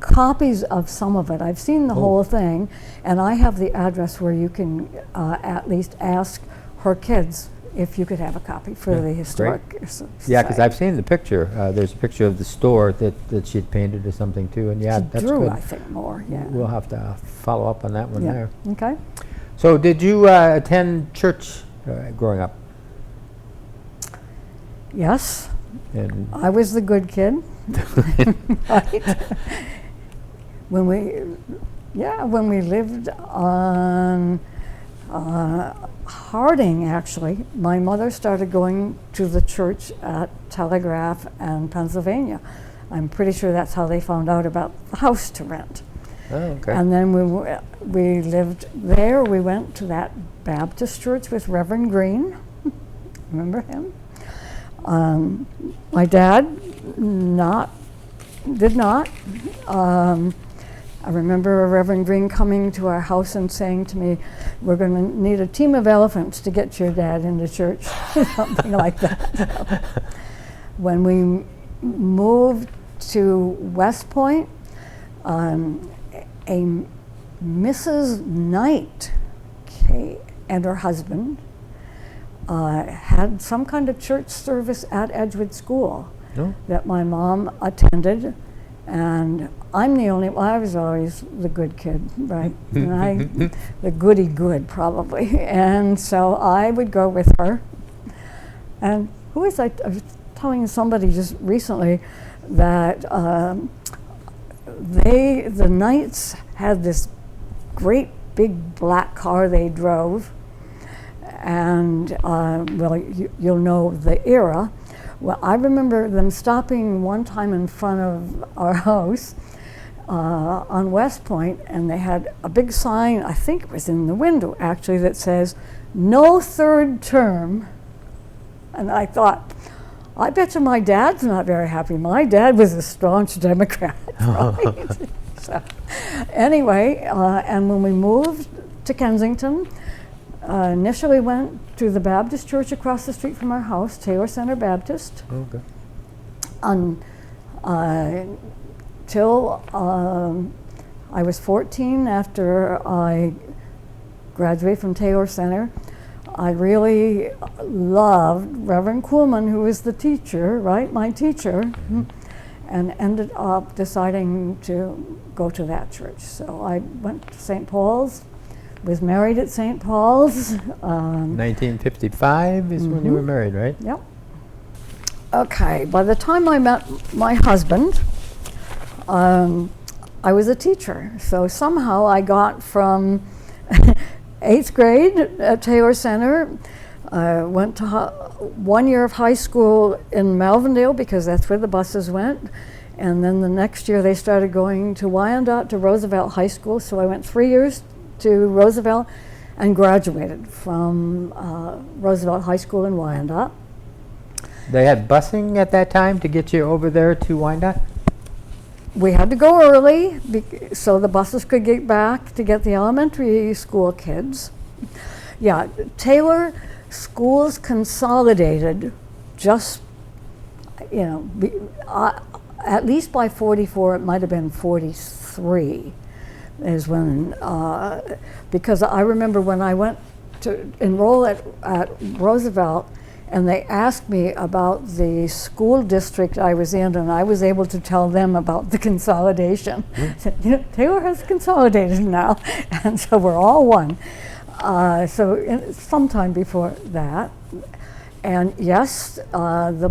copies of some of it. I've seen the whole thing, and I have the address where you can at least ask her kids if you could have a copy for the historic society. Yeah, because I've seen the picture. There's a picture of the store that she'd painted or something too, and yeah, that's drew, good. I think more. Yeah. We'll have to follow up on that one there. Okay. So, did you attend church growing up? Yes. And I was the good kid. Right. When we lived on Harding, actually, my mother started going to the church at Telegraph and Pennsylvania. I'm pretty sure that's how they found out about the house to rent. oh, okay. And then we lived there. We went to that Baptist church with Reverend Green. Remember him? My dad did not. I remember Reverend Green coming to our house and saying to me, "We're going to need a team of elephants to get your dad into church," something like that. When we moved to West Point, a Mrs. Knight and her husband had some kind of church service at Edgewood School that my mom attended, and I'm the only, I was always the good kid, right? And the goody good, probably. And so I would go with her. And I was telling somebody just recently that the Knights had this great big black car they drove, and well, you'll know the era. Well, I remember them stopping one time in front of our house on West Point, and they had a big sign, I think it was in the window actually, that says, "No third term." And I thought, I bet you my dad's not very happy. My dad was a staunch Democrat, right? So, anyway, and when we moved to Kensington, initially went to the Baptist church across the street from our house, Taylor Center Baptist. Okay. Till I was 14, after I graduated from Taylor Center. I really loved Reverend Kuhlman, who was the teacher, right, my teacher, and ended up deciding to go to that church. So I went to St. Paul's, was married at St. Paul's. 1955 is when you were married, right? Yep. Okay, by the time I met my husband, I was a teacher. So somehow I got from 8th grade at Taylor Center, went to 1 year of high school in Malvindale because that's where the buses went. And then the next year they started going to Wyandotte to Roosevelt High School. So I went 3 years to Roosevelt and graduated from Roosevelt High School in Wyandotte. They had busing at that time to get you over there to Wyandotte? We had to go early so the buses could get back to get the elementary school kids. Yeah, Taylor schools consolidated just, you know, at least by 44, it might have been 43 is when, because I remember when I went to enroll at Roosevelt, and they asked me about the school district I was in, and I was able to tell them about the consolidation. Said, you know, Taylor has consolidated now, and so we're all one. So sometime before that. And yes, the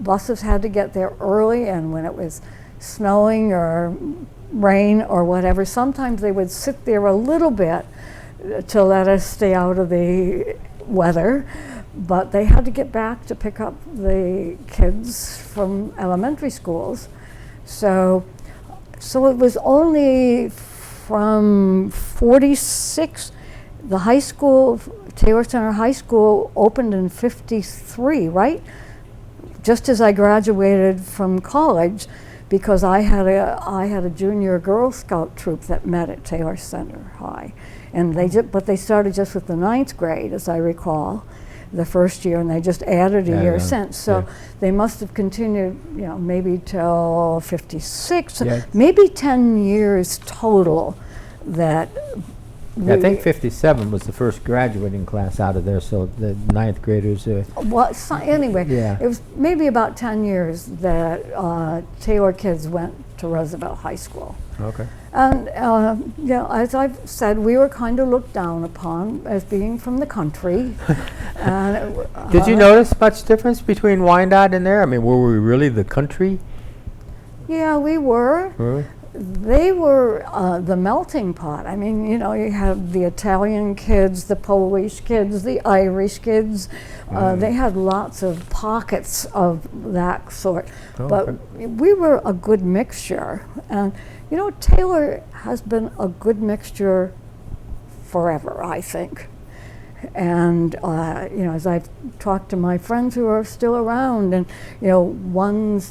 buses had to get there early, and when it was snowing or rain or whatever, sometimes they would sit there a little bit to let us stay out of the weather. But they had to get back to pick up the kids from elementary schools. So it was only from 46, the high school, Taylor Center High School opened in 53, right? Just as I graduated from college, because I had a junior Girl Scout troop that met at Taylor Center High. And but they started just with the 9th grade, as I recall, the first year, and they just added a year since. So they must have continued, you know, maybe till 56, maybe 10 years total that I think 57 was the first graduating class out of there, so the 9th graders. Well, so anyway, it was maybe about 10 years that Taylor kids went to Roosevelt High School. Okay. And you know, as I've said, we were kind of looked down upon as being from the country. And, did you notice much difference between Wyandotte and there? I mean, were we really the country? Yeah, we were. Really? They were the melting pot. I mean, you know, you have the Italian kids, the Polish kids, the Irish kids. They had lots of pockets of that sort. But we were a good mixture. And, you know, Taylor has been a good mixture forever, I think. And, you know, as I've talked to my friends who are still around, and, you know,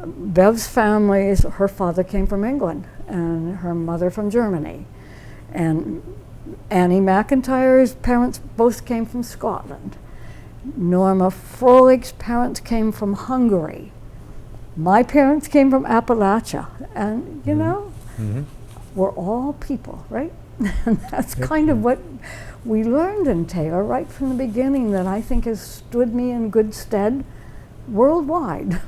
Bev's family, her father came from England, and her mother from Germany. And Annie McIntyre's parents both came from Scotland. Norma Froelig's parents came from Hungary. My parents came from Appalachia. And, you know, we're all people, right? And that's kind of what we learned in Taylor right from the beginning, that I think has stood me in good stead worldwide.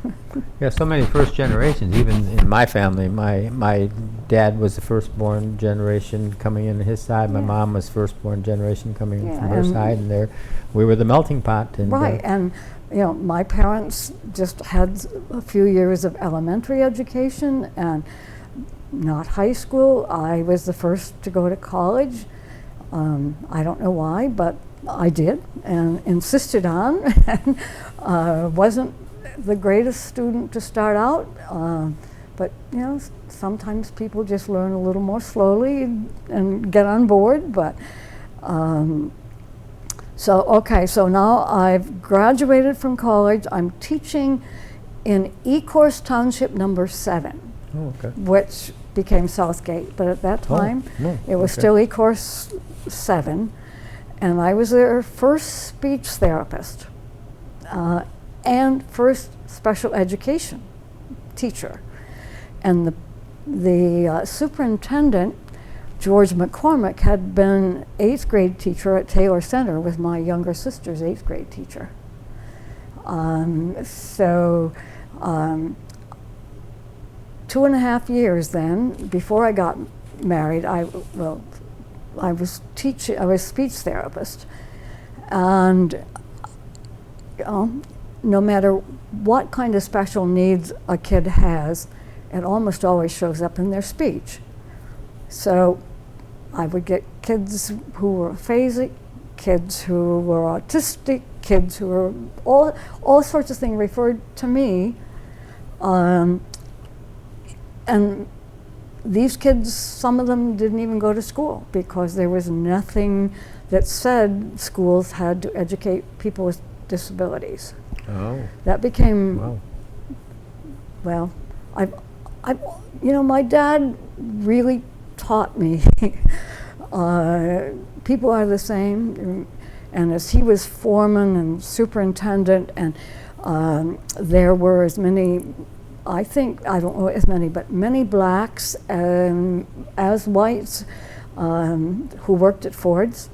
Yeah, so many first generations. Even in my family, my dad was the firstborn generation coming in his side. My mom was firstborn generation coming in from her side, and there we were the melting pot. And right, and you know, my parents just had a few years of elementary education and not high school. I was the first to go to college. I don't know why, but I did and insisted on, and wasn't the greatest student to start out, but you know, sometimes people just learn a little more slowly and get on board. But so now I've graduated from college. I'm teaching in E-Course Township number 7, which became Southgate, but at that time it was still E-Course 7. And I was their first speech therapist and first special education teacher. And the superintendent, George McCormick, had been 8th grade teacher at Taylor Center with my younger sister's 8th grade teacher. 2.5 years then, before I got married, I was speech therapist, and no matter what kind of special needs a kid has, it almost always shows up in their speech. So I would get kids who were aphasic, kids who were autistic, kids who were all sorts of things referred to me, and these kids, some of them didn't even go to school because there was nothing that said schools had to educate people with disabilities. Oh. That became, well, my dad really taught me people are the same, and as he was foreman and superintendent, and there were as many, I don't know as many, but many blacks as whites who worked at Ford's.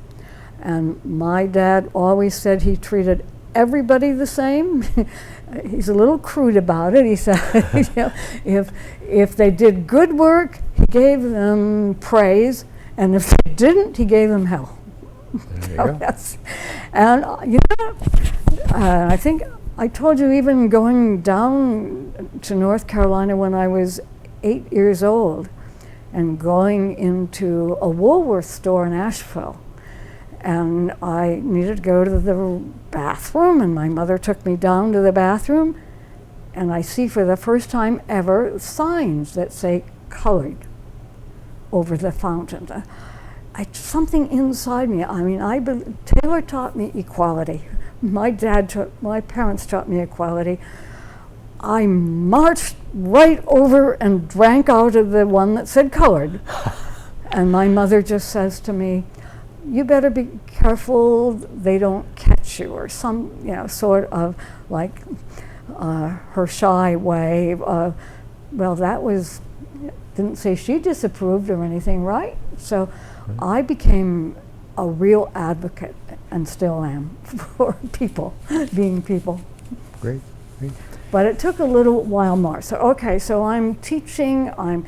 And my dad always said he treated everybody the same. He's a little crude about it. He said, if they did good work, he gave them praise, and if they didn't, he gave them hell. There you go. Yes. And I think I told you, even going down to North Carolina when I was 8 years old and going into a Woolworth store in Asheville, and I needed to go to the bathroom, and my mother took me down to the bathroom, and I see for the first time ever signs that say colored over the fountain. Something inside me, Taylor taught me equality. My parents taught me equality. I marched right over and drank out of the one that said colored. And my mother just says to me, "You better be careful they don't catch you," or some, sort of like her shy way. Well, that didn't say she disapproved or anything, right? So I became a real advocate, and still am, for people, being people. Great. But it took a little while more. So I'm teaching, I'm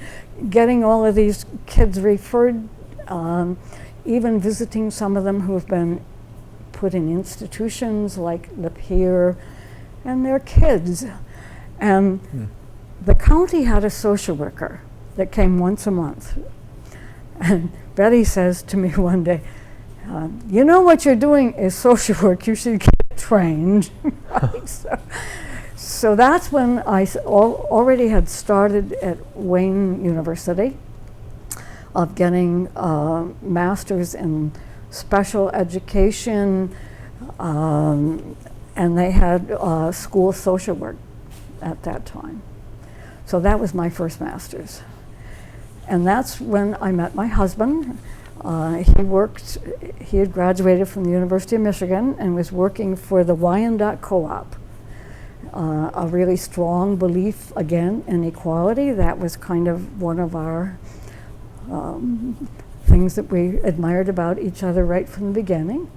getting all of these kids referred, even visiting some of them who have been put in institutions like Lapham, and they're kids. And the county had a social worker that came once a month. And Betty says to me one day, "You know what you're doing is social work, you should get trained." Right? So that's when I already had started at Wayne University of getting a master's in special education, and they had school social work at that time. So that was my first master's. And that's when I met my husband. He had graduated from the University of Michigan and was working for the Wyandotte Co-op. A really strong belief, again, in equality. That was kind of one of our things that we admired about each other right from the beginning.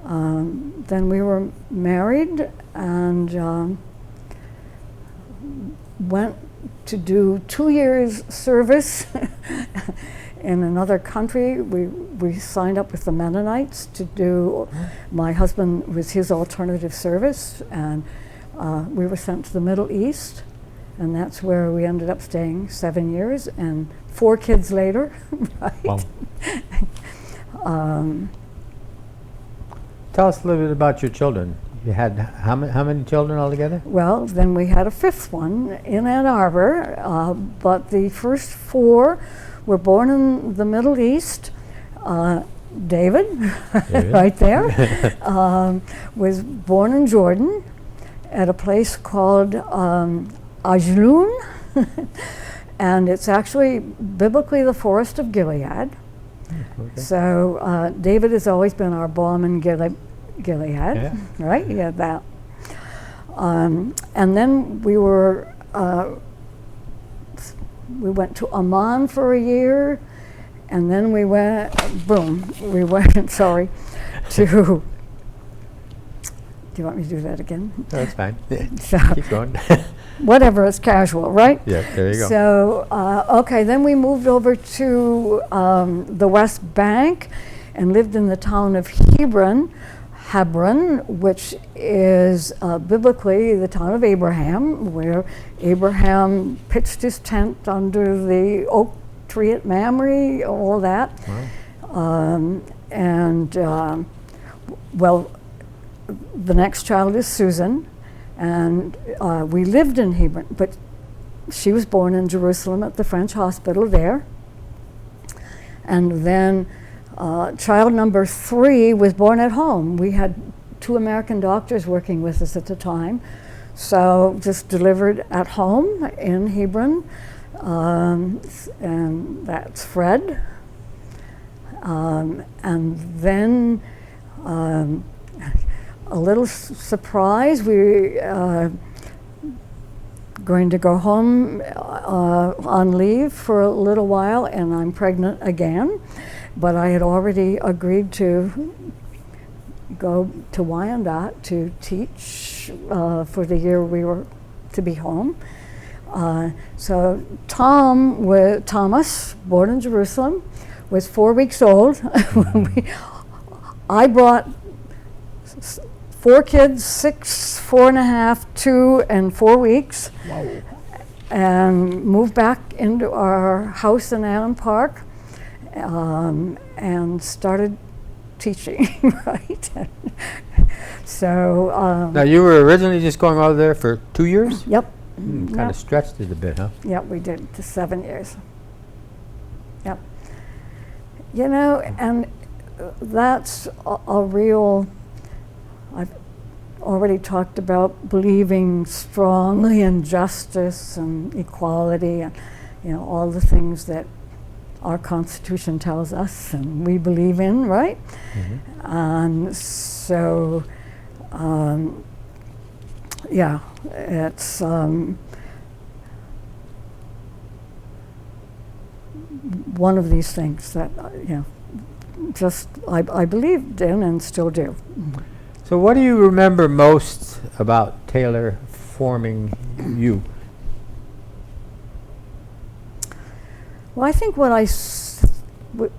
Then we were married and went to do 2 years service in another country. We signed up with the Mennonites to do, my husband was his alternative service, and we were sent to the Middle East, and that's where we ended up staying 7 years, and 4 kids later, right? Wow. Tell us a little bit about your children. You had how many children altogether? Well, then we had a 5th one in Ann Arbor, but the first 4 were born in the Middle East. David, right there, was born in Jordan at a place called Ajloon, and it's actually biblically the forest of Gilead. Okay. So David has always been our balm in Gilead, Yeah. right? Yeah, that. And then we went to Amman for a year, and then we went, sorry, to, do you want me to do that again? No, that's fine. So, Keep going. whatever, it's casual, right? Yeah, there you go. So, okay, then we moved over to the West Bank and lived in the town of Hebron, which is biblically the town of Abraham, where Abraham pitched his tent under the oak tree at Mamre, all that. Wow. Well, the next child is Susan, and we lived in Hebron, but she was born in Jerusalem at the French hospital there. And then child number 3 was born at home. We had 2 American doctors working with us at the time, so just delivered at home in Hebron, and that's Fred. And then a little surprise, we going to go home on leave for a little while, and I'm pregnant again. But I had already agreed to go to Wyandotte to teach for the year we were to be home. So Thomas, born in Jerusalem, was 4 weeks old. I brought 4 kids, 6, 4.5, 2, and 4 weeks. Wow. And moved back into our house in Allen Park. And started teaching, right? So. Now, you were originally just going over there for 2 years? Yep. Kind of stretched it a bit, huh? Yep, we did, to 7 years. Yep. You know, and that's a real, I've already talked about believing strongly in justice and equality and, you know, all the things that our Constitution tells us and we believe in, right? Mm-hmm. So, yeah, it's one of these things that, you know, just I believed in and still do. So what do you remember most about Taylor forming you? Well, I think what I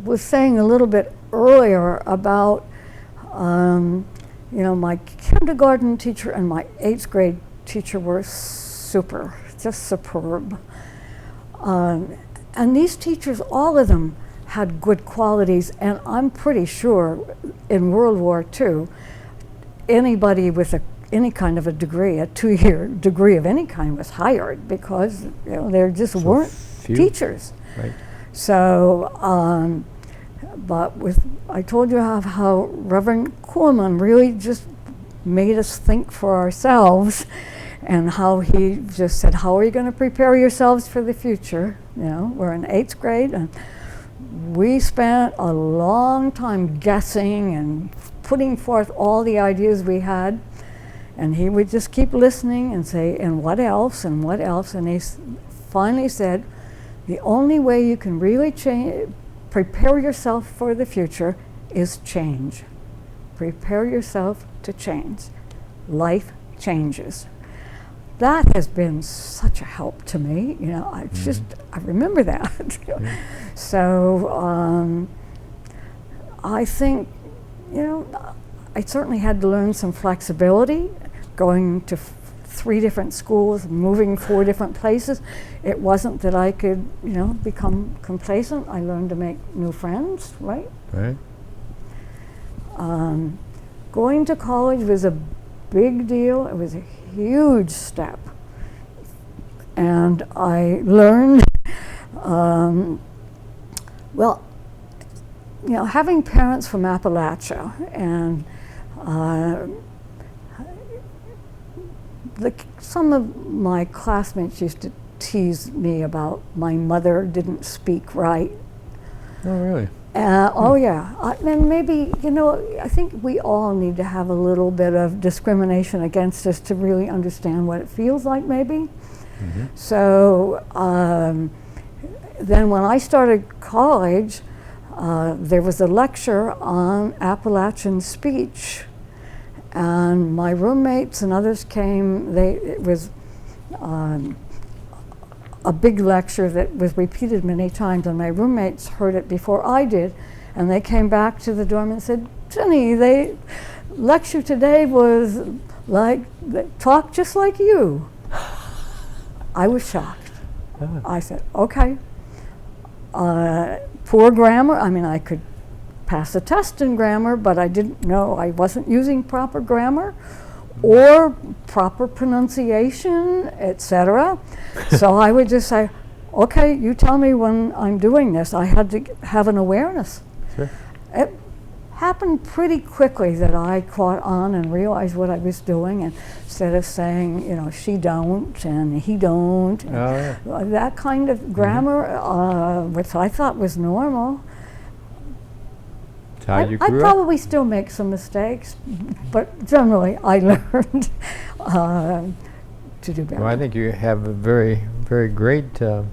was saying a little bit earlier about, you know, my kindergarten teacher and my 8th grade teacher were super, just superb. And these teachers, all of them, had good qualities, and I'm pretty sure in World War II, anybody with any kind of a degree, a 2-year degree of any kind, was hired because, you know, there just weren't teachers. Right. So, but I told you how Reverend Kuhlman really just made us think for ourselves, and how he just said, how are you going to prepare yourselves for the future? You know, we're in 8th grade, and we spent a long time guessing and putting forth all the ideas we had, and he would just keep listening and say, and what else, and what else, and he finally said, the only way you can really prepare yourself for the future is change. Prepare yourself to change. Life changes. That has been such a help to me. You know, I remember that. So I think, you know, I certainly had to learn some flexibility, going to 3 different schools, moving 4 different places. It wasn't that I could, you know, become complacent. I learned to make new friends, right? Right. Going to college was a big deal. It was a huge step. And I learned, well, you know, having parents from Appalachia, and some of my classmates used to tease me about my mother didn't speak right. Oh, really? Oh, yeah. And maybe, you know, I think we all need to have a little bit of discrimination against us to really understand what it feels like, maybe. Mm-hmm. So then when I started college, there was a lecture on Appalachian speech. And my roommates and others came. It was a big lecture that was repeated many times, and my roommates heard it before I did, and they came back to the dorm and said, Jenny, the lecture today was like, they talked just like you. I was shocked. I said, okay. Poor grammar. I mean, I could pass a test in grammar, but I didn't know, I wasn't using proper grammar or proper pronunciation, etc. So I would just say, okay, you tell me when I'm doing this. I had to have an awareness. Sure. It happened pretty quickly that I caught on and realized what I was doing, and instead of saying, you know, she don't and he don't, and that kind of grammar, which I thought was normal. I probably still make some mistakes, but generally I learned to do better. Well, I think you have a very, very great, I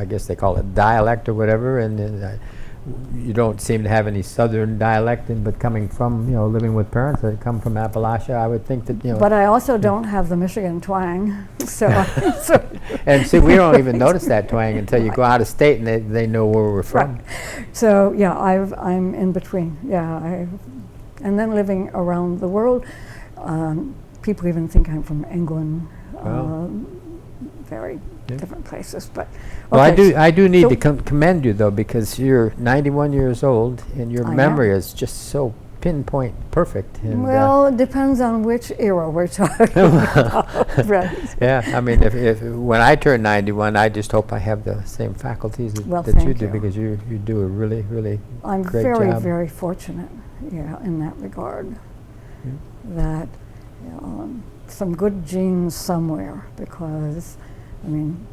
guess they call it dialect or whatever, and you don't seem to have any southern dialect, but coming from, you know, living with parents that come from Appalachia, I would think that, you know. But I also don't have the Michigan twang, so. And see, we don't even notice that twang until you go out of state and they know where we're from. Right. So yeah, I'm in between. Yeah, and then living around the world, people even think I'm from England. Very different places, but. Well, I do need to commend you though, because you're 91 years old and your memory is just so pinpoint perfect. And well, it depends on which era we're talking about. Right. Yeah, I mean, if when I turn 91, I just hope I have the same faculties that you do, because you do a really, really I'm great very, job. very fortunate, yeah, in that regard. That some good genes somewhere, because, I mean,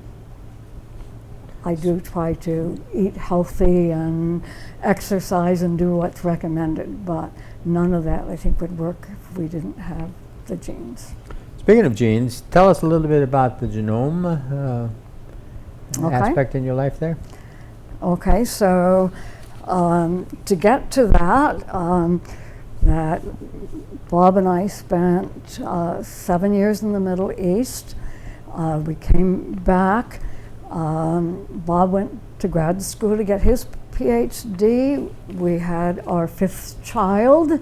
I do try to eat healthy and exercise and do what's recommended, but none of that I think would work if we didn't have the genes. Speaking of genes, tell us a little bit about the genome aspect in your life there. Okay, so to get to that Bob and I spent 7 years in the Middle East. We came back. Bob went to grad school to get his PhD. We had our 5th child.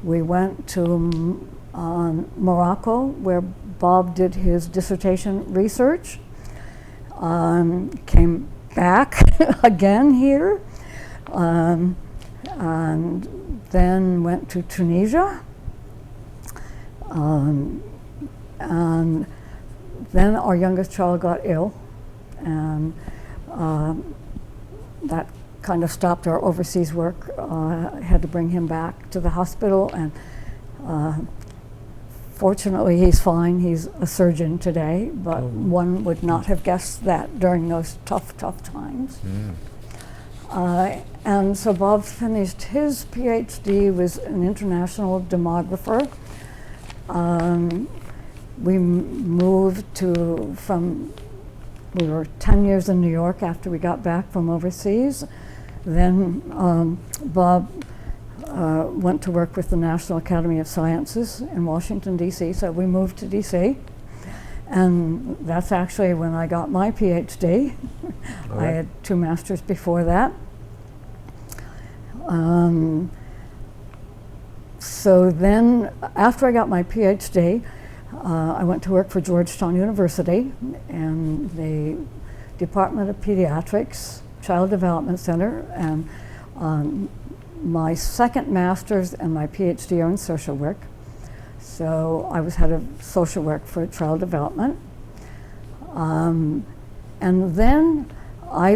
We went to Morocco, where Bob did his dissertation research. Came back again here, and then went to Tunisia. And then our youngest child got ill, and that kind of stopped our overseas work. I had to bring him back to the hospital, and Fortunately, he's fine. He's a surgeon today, but one would not have guessed that during those tough times. And so Bob finished his PhD, was an international demographer. We moved we were 10 years in New York after we got back from overseas. Then Bob went to work with the National Academy of Sciences in Washington, D.C., so we moved to D.C. And that's actually when I got my PhD. I had 2 masters before that. So then, after I got my PhD, I went to work for Georgetown University and the Department of Pediatrics, Child Development Center, and my second master's and my PhD are in social work. So I was head of social work for child development. And then I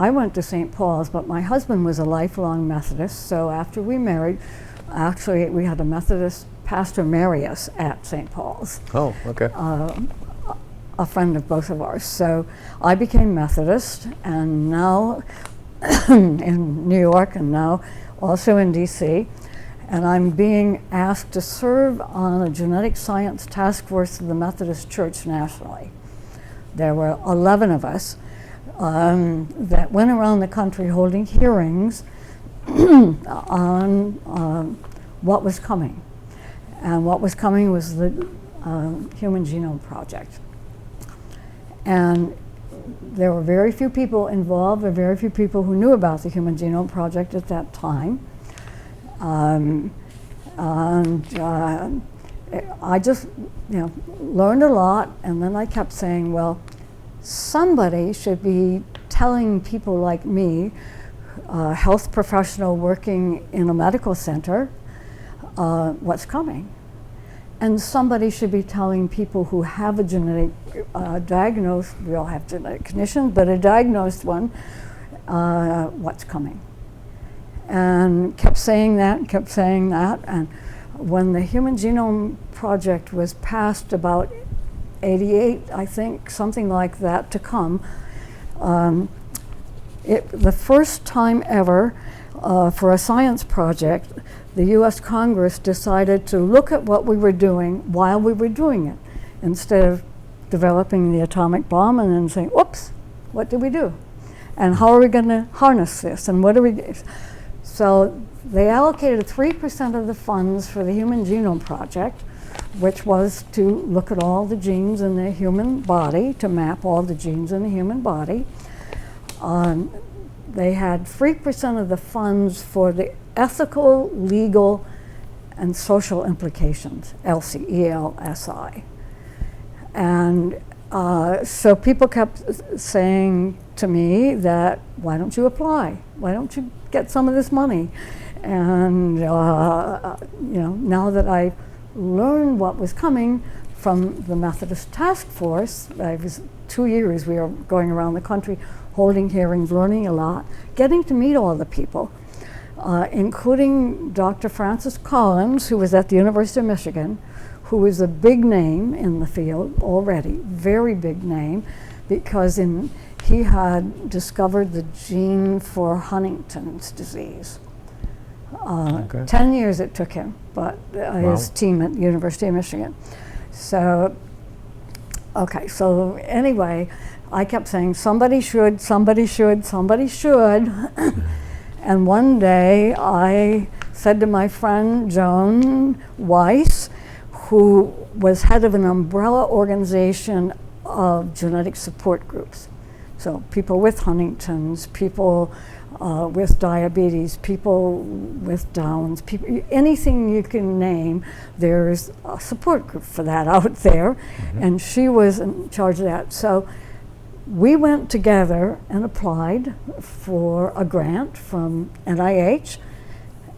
went to St. Paul's, but my husband was a lifelong Methodist, so after we married, actually we had a Methodist pastor marry us at St. Paul's. Oh, okay. A friend of both of ours. So I became Methodist, and now in New York and now also in DC, and I'm being asked to serve on a genetic science task force of the Methodist Church nationally. There were 11 of us that went around the country holding hearings on what was coming. And what was coming was the Human Genome Project. And there were very few people involved, or very few people who knew about the Human Genome Project at that time. I just learned a lot, and then I kept saying, well, somebody should be telling people like me, a health professional working in a medical center, what's coming. And somebody should be telling people who have a genetic diagnosed, we all have genetic conditions, but a diagnosed one, what's coming. And kept saying that, and kept saying that. And when the Human Genome Project was passed about 88, I think, something like that to come, the first time ever for a science project, the US Congress decided to look at what we were doing while we were doing it, instead of developing the atomic bomb and then saying, oops, what did we do? And how are we going to harness this? And what do we do? So they allocated 3% of the funds for the Human Genome Project, which was to look at all the genes in the human body, to map all the genes in the human body. They had 3% of the funds for the ethical, legal, and social implications, ELSI, E-L-S-I. And so people kept saying to me that, why don't you apply? Why don't you get some of this money? And now that I learned what was coming from the Methodist Task Force, I was 2 years, we were going around the country holding hearings, learning a lot, getting to meet all the people, including Dr. Francis Collins, who was at the University of Michigan, who was a big name in the field already, very big name, because he had discovered the gene for Huntington's disease. 10 years it took him, but his team at the University of Michigan. So, okay, so anyway, I kept saying, somebody should, somebody should, somebody should. And one day I said to my friend Joan Weiss, who was head of an umbrella organization of genetic support groups. So people with Huntington's, people with diabetes, people with Downs, anything you can name, there's a support group for that out there. Mm-hmm. And she was in charge of that. So we went together and applied for a grant from NIH.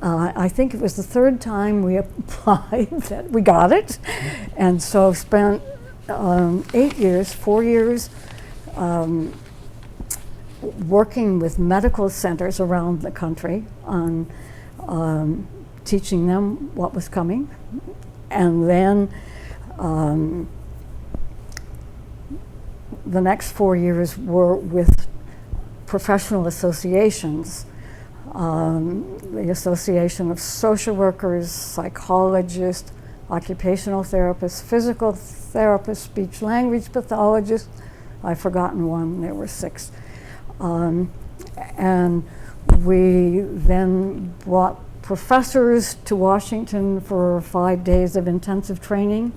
I think it was the third time we applied that we got it. And so spent 8 years, 4 years, working with medical centers around the country on teaching them what was coming. And then the next 4 years were with professional associations. The Association of Social Workers, Psychologists, Occupational Therapists, Physical Therapists, Speech Language Pathologists. I've forgotten one, there were 6. And we then brought professors to Washington for 5 days of intensive training.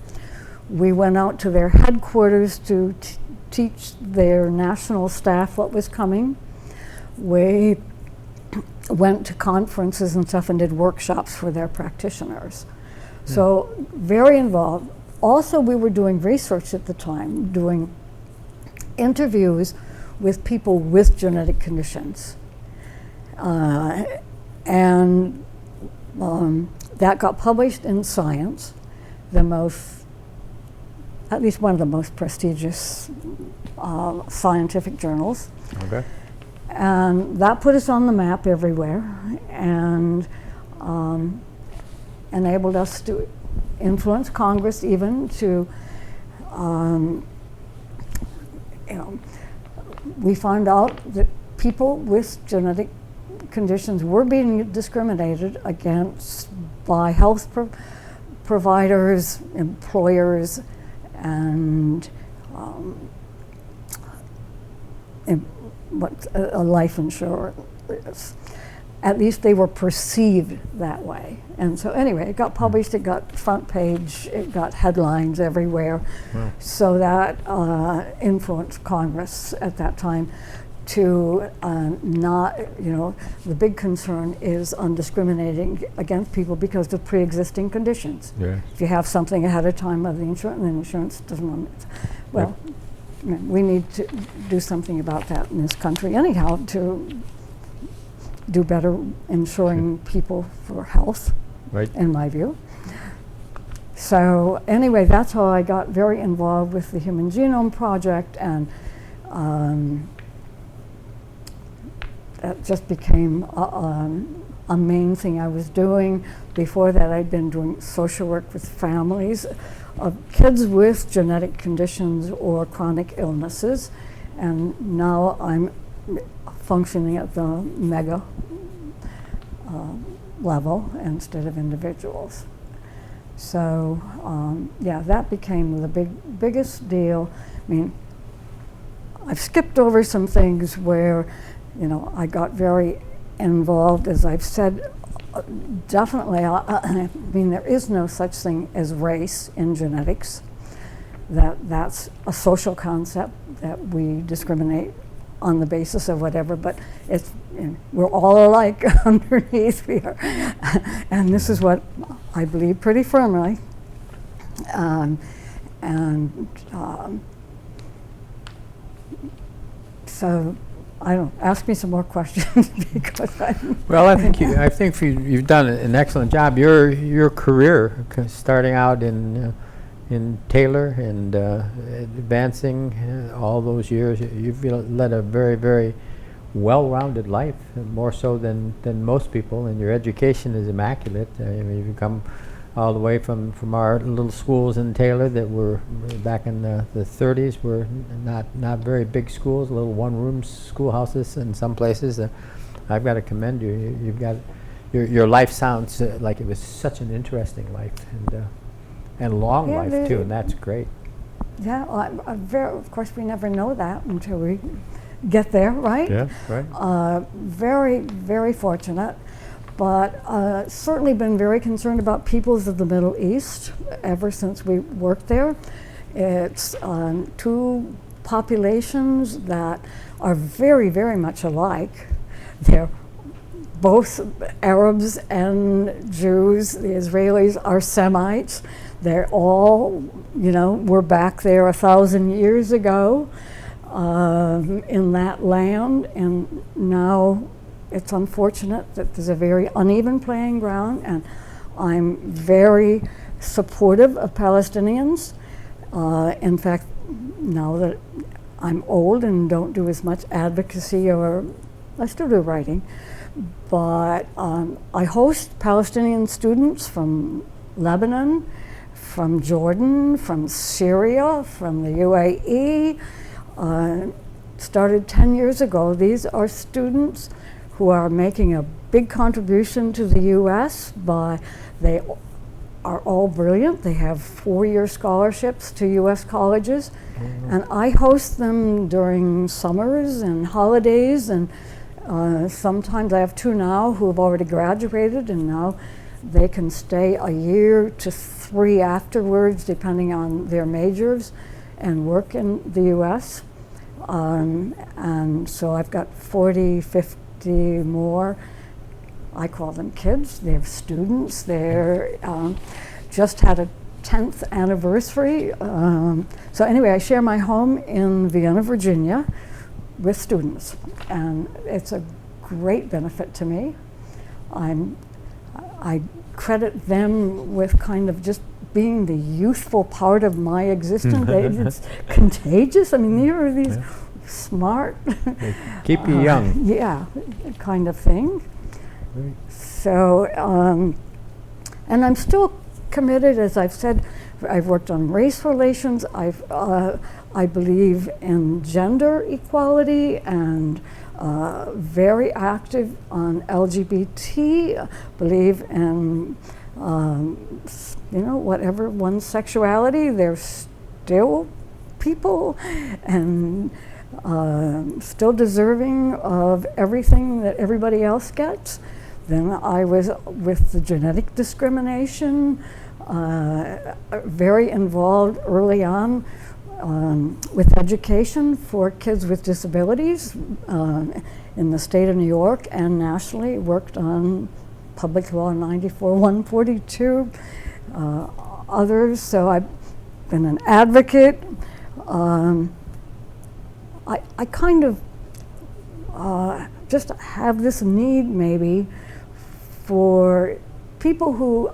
We went out to their headquarters to teach their national staff what was coming. We went to conferences and stuff and did workshops for their practitioners. So very involved. Also, we were doing research at the time, doing interviews with people with genetic conditions. And that got published in Science, at least one of the most prestigious scientific journals. Okay. And that put us on the map everywhere and enabled us to influence Congress even to, we found out that people with genetic conditions were being discriminated against by health providers, employers, and what a life insurer is. At least they were perceived that way. And so anyway, it got published, it got front page, it got headlines everywhere. Wow. So that influenced Congress at that time to not, the big concern is on discriminating against people because of pre-existing conditions. Yeah. If you have something ahead of time of the insurance, then insurance doesn't, well, we need to do something about that in this country anyhow to do better insuring people for health, Right. in my view. So anyway, that's how I got very involved with the Human Genome Project, and that just became a main thing I was doing. Before that, I'd been doing social work with families of kids with genetic conditions or chronic illnesses, and now I'm functioning at the mega level instead of individuals. So yeah, that became the biggest deal. I mean, I've skipped over some things where, I got very involved, as I've said. Definitely, I mean, there is no such thing as race in genetics. That's a social concept that we discriminate on the basis of whatever, but it's, we're all alike underneath here. And this is what I believe pretty firmly. So I don't ask me some more questions because Well, I think you've done an excellent job. Your career, starting out in Taylor and advancing all those years, you've led a very, very well-rounded life, more so than most people. And your education is immaculate. I mean, you've come all the way from our little schools in Taylor that were back in the 30s, were not very big schools, little one-room schoolhouses in some places. I've got to commend you. You've got your life sounds like it was such an interesting life and long life too, and that's great. Yeah, of course we never know that until we get there, right? Yeah, right. Very, very fortunate. But certainly been very concerned about peoples of the Middle East ever since we worked there. It's two populations that are very, very much alike. They're both Arabs and Jews. The Israelis are Semites. They're all, were back there 1,000 years ago in that land, and now it's unfortunate that there's a very uneven playing ground, and I'm very supportive of Palestinians. In fact, now that I'm old and don't do as much advocacy, or I still do writing, but I host Palestinian students from Lebanon, from Jordan, from Syria, from the UAE. Started 10 years ago. These are students who are making a big contribution to the U.S. They are all brilliant. They have 4-year scholarships to U.S. colleges. And I host them during summers and holidays, and sometimes I have 2 now who have already graduated, and now they can stay a year to 3 afterwards, depending on their majors, and work in the U.S. And so I've got 40, 50 more. I call them kids. They're students. They're just had a 10th anniversary. So anyway, I share my home in Vienna, Virginia with students, and it's a great benefit to me. I credit them with kind of just being the youthful part of my existence. It's contagious. I mean, here are these smart, They keep you young. yeah, kind of thing. Right. So, and I'm still committed, as I've said. I've worked on race relations. I believe in gender equality, and very active on LGBT. Believe in whatever one's sexuality, they're still people and still deserving of everything that everybody else gets. Then I was with the genetic discrimination, very involved early on with education for kids with disabilities in the state of New York and nationally. Worked on Public Law 94-142, others. So I've been an advocate. I kind of just have this need maybe for people who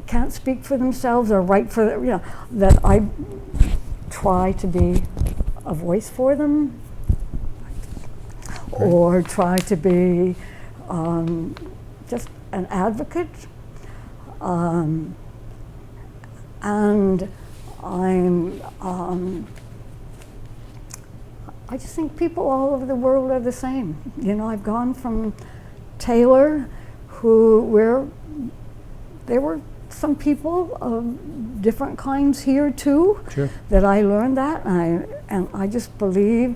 can't speak for themselves or write for that I try to be a voice for them, or try to be just an advocate. And I just think people all over the world are the same. I've gone from Taylor, where there were some people of different kinds here too. Sure. That I learned that, and I just believe,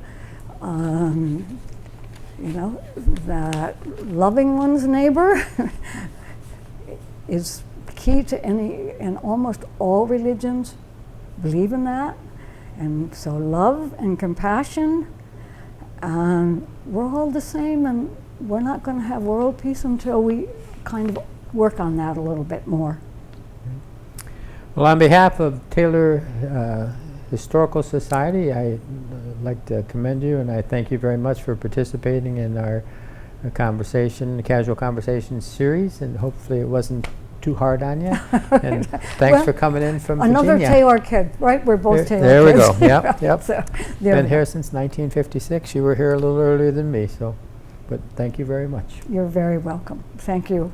that loving one's neighbor is key to in almost all religions. Believe in that, and so love and compassion, and we're all the same, and we're not going to have world peace until we kind of work on that a little bit more. Well, on behalf of Taylor Historical Society, I'd like to commend you, and I thank you very much for participating in our casual conversation series, and hopefully it wasn't too hard on you. And thanks for coming in from another Virginia. Taylor kid, right? We're both Taylor there kids. we go. Yep, yep. So, Been here since 1956. You were here a little earlier than me, but thank you very much. You're very welcome. Thank you.